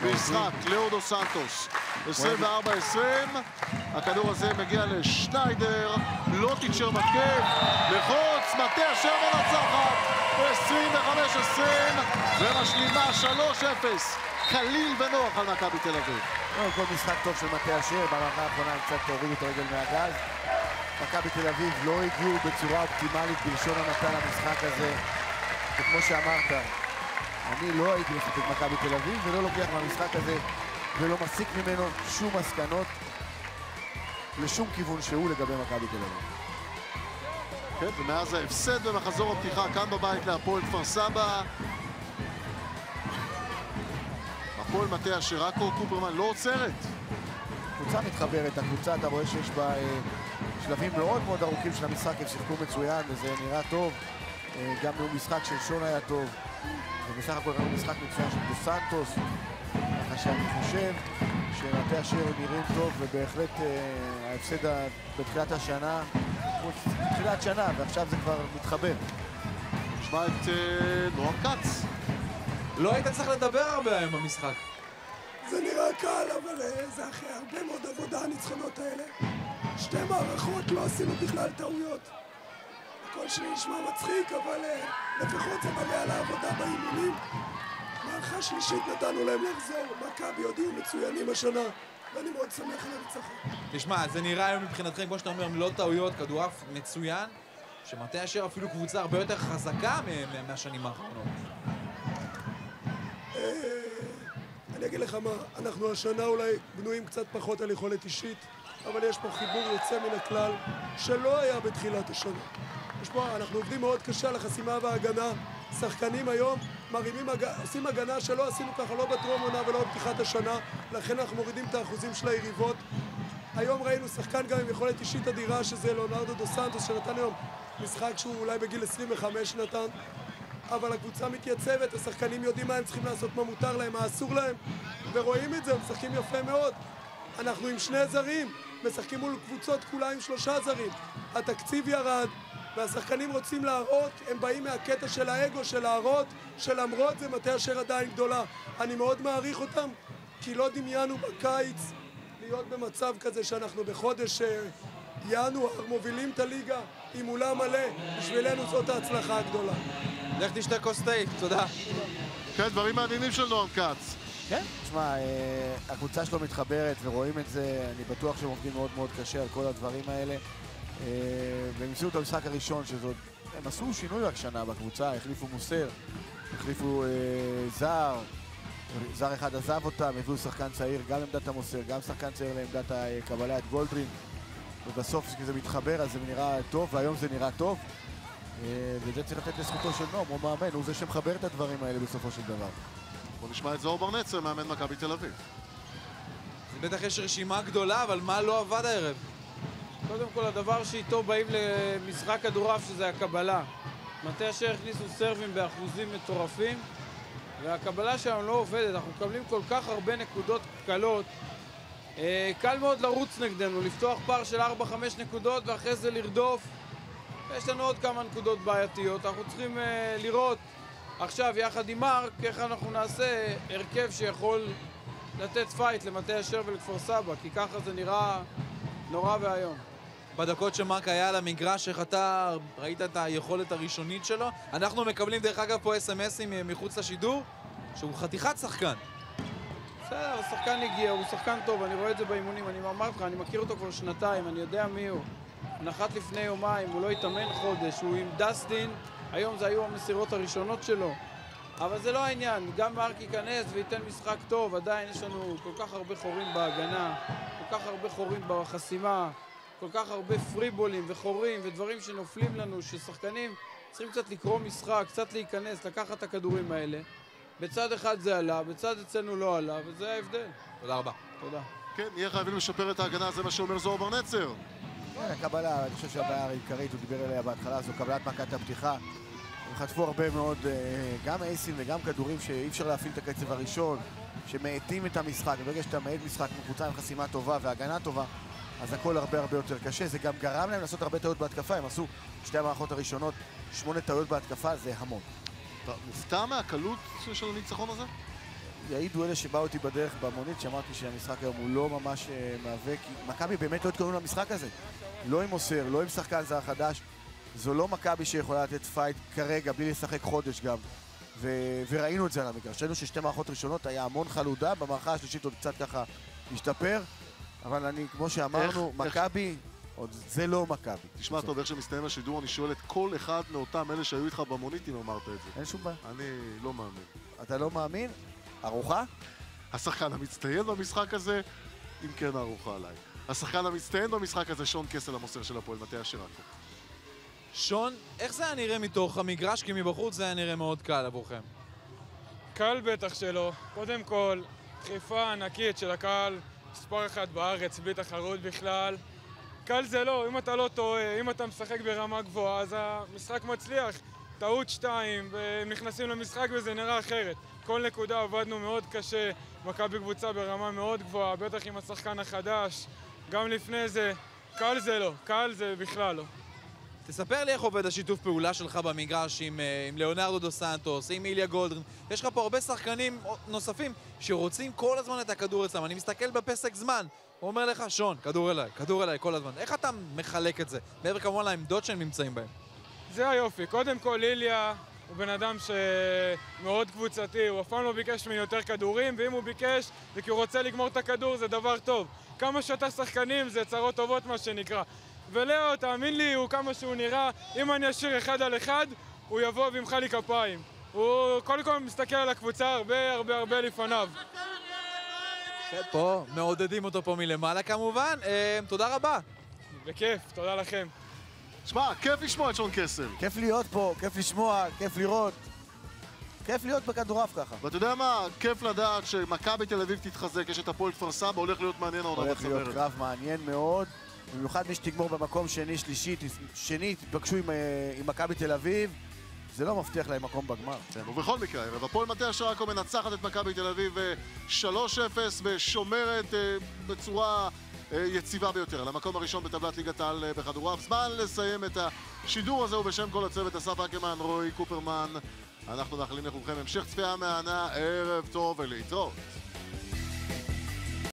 משחק, לאו דו סנטוס, 24-20. הכדור הזה מגיע לשניידר, פלוטיצ'ר מתקף, לחוץ, מטה אשר מנצחת, 25-20, ומשלימה 3-0, קליל ונוח על מכבי תל אביב. כל משחק טוב של מטה אשר, במערכה האחרונה הם קצת הורידו את הרגל מהגז. מכבי תל אביב לא הגיעו בצורה אופטימלית בלשון המעטה למשחק הזה, וכמו שאמרת, אני לא הייתי מפתח את מכבי תל אביב ולא לוקח מהמשחק הזה ולא מסיק ממנו שום מסקנות לשום כיוון שהוא לגבי מכבי תל אביב. כן, ומאז ההפסד במחזור הפתיחה כאן בבית להפועל כפר סבא, הפועל מטה אשר-עכו, קופרמן לא עוצרת. הקבוצה מתחברת, הקבוצה, אתה רואה שיש בה שלבים מאוד מאוד ארוכים של המשחק, הם שיחקו מצוין וזה נראה טוב. גם במשחק של שון היה טוב. ובסך הכל ראינו משחק מצוין של דו סנטוס, ככה שאני חושב שמטה אשר נראים טוב, ובהחלט ההפסד בתחילת השנה, תחילת שנה, ועכשיו זה כבר מתחבר. נשמע את נועם כץ. לא היית צריך לדבר הרבה היום במשחק. זה נראה קל, אבל זה אחרי הרבה מאוד עבודה, הניצחונות האלה. 2 מערכות לא עשינו בכלל טעויות. הכל שלי נשמע מצחיק, אבל לפחות זה מראה על העבודה באימונים. מערכה שלישית נתנו להם לחזור. מכבי הודיעו מצוינים השנה, ואני מאוד שמח על הניצחון. תשמע, זה נראה היום מבחינתכם, כמו שאתה אומר, לא טעויות, כדורעף מצוין, שמטה אשר אפילו קבוצה הרבה יותר חזקה מהשנים האחרונות. אני אגיד לך מה, אנחנו השנה אולי בנויים קצת פחות על יכולת אישית, אבל יש פה חיבור יוצא מן הכלל שלא היה בתחילת השנה. אנחנו עובדים מאוד קשה על החסימה וההגנה. שחקנים היום עושים הגנה שלא עשינו ככה, לא בטרום עונה ולא בפתיחת השנה, לכן אנחנו מורידים את האחוזים של היריבות. היום ראינו שחקן גם עם יכולת אישית אדירה, שזה לונרדו דו סנטוס, שנתן היום משחק שהוא אולי בגיל 25 נתן, אבל הקבוצה מתייצבת, השחקנים יודעים מה הם צריכים לעשות, מה מותר להם, מה אסור להם, ורואים את זה, הם משחקים יפה מאוד. אנחנו עם 2 זרים, משחקים מול קבוצות כולה עם 3 זרים. התקציב ירד, והשחקנים רוצים להראות, הם באים מהקטע של האגו, של להראות, שלמרות זה מטה אשר עדיין גדולה. אני מאוד מעריך אותם, כי לא דמיינו בקיץ להיות במצב כזה שאנחנו בחודש ינואר מובילים את הליגה עם אולם מלא. בשבילנו זאת ההצלחה הגדולה. לך תשתה כוס תה, תודה. כן, דברים מעניינים של נועם כץ. כן, תשמע, הקבוצה שלו מתחברת ורואים את זה, אני בטוח שהם עובדים מאוד מאוד קשה על כל הדברים האלה. והם הפסידו את המשחק הראשון, הם עשו שינוי רק שנה בקבוצה, החליפו מוסר, החליפו זר אחד עזב אותם, הביאו שחקן צעיר, גם עמדת המוסר, גם שחקן צעיר לעמדת הקבלה, את גולדרין, ובסוף כשזה מתחבר אז זה נראה טוב, והיום זה נראה טוב, וזה צריך לתת לזכותו של נועם, הוא מאמן, הוא זה שמחבר את הדברים האלה בסופו של דבר. בוא נשמע את זוהר ברנצר, מאמן מכבי תל אביב. זה בטח יש רשימה גדולה, אבל מה לא עבד הערב? קודם כל, הדבר שאיתו באים למשחק כדורעף שזה הקבלה. מטה אשר הכניסו סרבים באחוזים מטורפים, והקבלה שלנו לא עובדת, אנחנו מקבלים כל כך הרבה נקודות קלות. קל מאוד לרוץ נגדנו, לפתוח פער של 4-5 נקודות ואחרי זה לרדוף. יש לנו עוד כמה נקודות בעייתיות, אנחנו צריכים לראות עכשיו יחד עם מרק איך אנחנו נעשה הרכב שיכול לתת פייט למטה אשר ולכפר סבא, כי ככה זה נראה נורא והיום. בדקות שמרק היה על המגרש, איך אתה ראית את היכולת הראשונית שלו? אנחנו מקבלים דרך אגב פה אס-אמסים מחוץ לשידור, שהוא חתיכת שחקן. בסדר, השחקן הגיע, הוא שחקן טוב, אני רואה את זה באימונים, אני אמרתי לך, אני מכיר אותו כבר 2, אני יודע מי הוא. נחת לפני יומיים, הוא לא התאמן חודש, הוא עם דסטין, היום זה היו המסירות הראשונות שלו. אבל זה לא העניין, גם מרק ייכנס וייתן משחק טוב, עדיין יש לנו כל כך הרבה חורים בהגנה, כל כך הרבה חורים בחסימה, כל כך הרבה פריבולים וחורים ודברים שנופלים לנו, ששחקנים צריכים קצת לקרוא משחק, קצת להיכנס, לקחת את הכדורים האלה. בצד אחד זה עלה, בצד אצלנו לא עלה, וזה ההבדל. תודה רבה. תודה. כן, נהיה חייבים לשפר את ההגנה, זה מה שאומר זוהר ברנצר. הקבלה, אני חושב שהבעיה העיקרית, הוא דיבר עליה בהתחלה, זו קבלת מכת הפתיחה. הם חטפו הרבה מאוד, גם אייסים וגם כדורים שאי אפשר להפעיל את הקצב הראשון, שמאטים את המשחק. ברגע שאתה מאט משחק מקבוצה עם חסימה טובה והגנה טובה, אז הכל הרבה יותר קשה. זה גם גרם להם לעשות הרבה טעויות בהתקפה. הם עשו 2 המערכות הראשונות, 8 טעויות בהתקפה, זה המון. אתה מופתע מהקלות של הניצחון הזה? יעידו אלה שבאו אותי בדרך במונית, שאמרתי שהמשחק היום הוא לא ממש מהווה, כי מכבי באמת לא התכוננו למשחק הזה. לא עם מוסר, לא עם שחקן זר חדש. זו לא מכבי שיכולה לתת פייט כרגע, בלי לשחק חודש גם. וראינו את זה על המגרש. ראינו ש2 מערכות ראשונות היה המון חלודה, במערכה השלישית עוד קצת ככה השתפר, אבל אני, כמו שאמרנו, מכבי, עוד זה לא מכבי. תשמע טוב, איך שמסתיים השידור, אני שואל את כל אחד מאותם אלה שהיו איתך במונית אם אמרת את זה. אין שום בעיה. אני לא מאמין. אתה לא מאמין? ארוחה? השחקן המצטיין במשחק הזה, אם כן ארוחה עליי. השחקן המצטיין במשחק הזה, שון קסל המוסר של הפועל מטה אשר עכו. שון, איך זה היה נראה מתוך המגרש? כי מבחוץ זה היה נראה מאוד קל עבורכם. קל בטח שלא. קודם כל, דחיפה ענקית של הקהל, מספר 1 בארץ, בלי תחרות בכלל. קל זה לא, אם אתה לא טועה, אם אתה משחק ברמה גבוהה, אז המשחק מצליח. טעות 2, והם נכנסים למשחק וזה נראה אחרת. כל נקודה עבדנו מאוד קשה, מכבי קבוצה ברמה מאוד גבוהה, בטח עם השחקן החדש. גם לפני זה, קל זה לא, קל זה בכלל לא. תספר לי איך עובד השיתוף פעולה שלך במגרש עם ליאונרדו דו סנטוס, עם איליה גולדרין. יש לך פה הרבה שחקנים נוספים שרוצים כל הזמן את הכדור אצלם. אני מסתכל בפסק זמן, הוא אומר לך, שון, כדור אליי כל הזמן. איך אתה מחלק את זה? מעבר כמובן לעמדות שהם נמצאים בהם. זה היופי. קודם כל, איליה הוא בן אדם שמאוד קבוצתי, הוא אף פעם לא ביקש ממני יותר כדורים, ואם הוא ביקש זה כי הוא רוצה לגמור את הכדור, זה דבר טוב. כמה שאתה שחקנים זה צרות טובות מה שנקרא. ולאו, תאמין לי, הוא כמה שהוא נראה, אם אני אשאיר 1 על 1, הוא יבוא וימחא לי כפיים. הוא קודם כל מסתכל על הקבוצה הרבה לפניו. פה, מעודדים אותו פה מלמעלה כמובן. תודה רבה. בכיף, תודה לכם. שמע, כיף לשמוע את שון קסל. כיף להיות פה, כיף לשמוע, כיף לראות. כיף להיות בכדורעף ככה. ואתה יודע מה? כיף לדעת שמכבי תל אביב תתחזק, יש את הפועל כפר סבא, הולך להיות מעניין העונה בצמרת. הולך להיות קרב מעניין מאוד. במיוחד מי שתגמור במקום שני, שלישי, תתפגשו עם מכבי תל אביב. זה לא מבטיח להם מקום בגמר. כן, ובכל מקרה, הערב הפועל מטה אשר עכו מנצחת את מכבי תל אביב 3-0 ושומרת בצורה יציבה ביותר למקום הראשון בטבלת ליגת העל בכדורעף. זמן לסיים את השידור הזה, ובשם כל הצוות, אסף אקרמן, רועי קופרמן, אנחנו מאחלים לכולכם המשך צפייה מהנה, ערב טוב ולהתראות.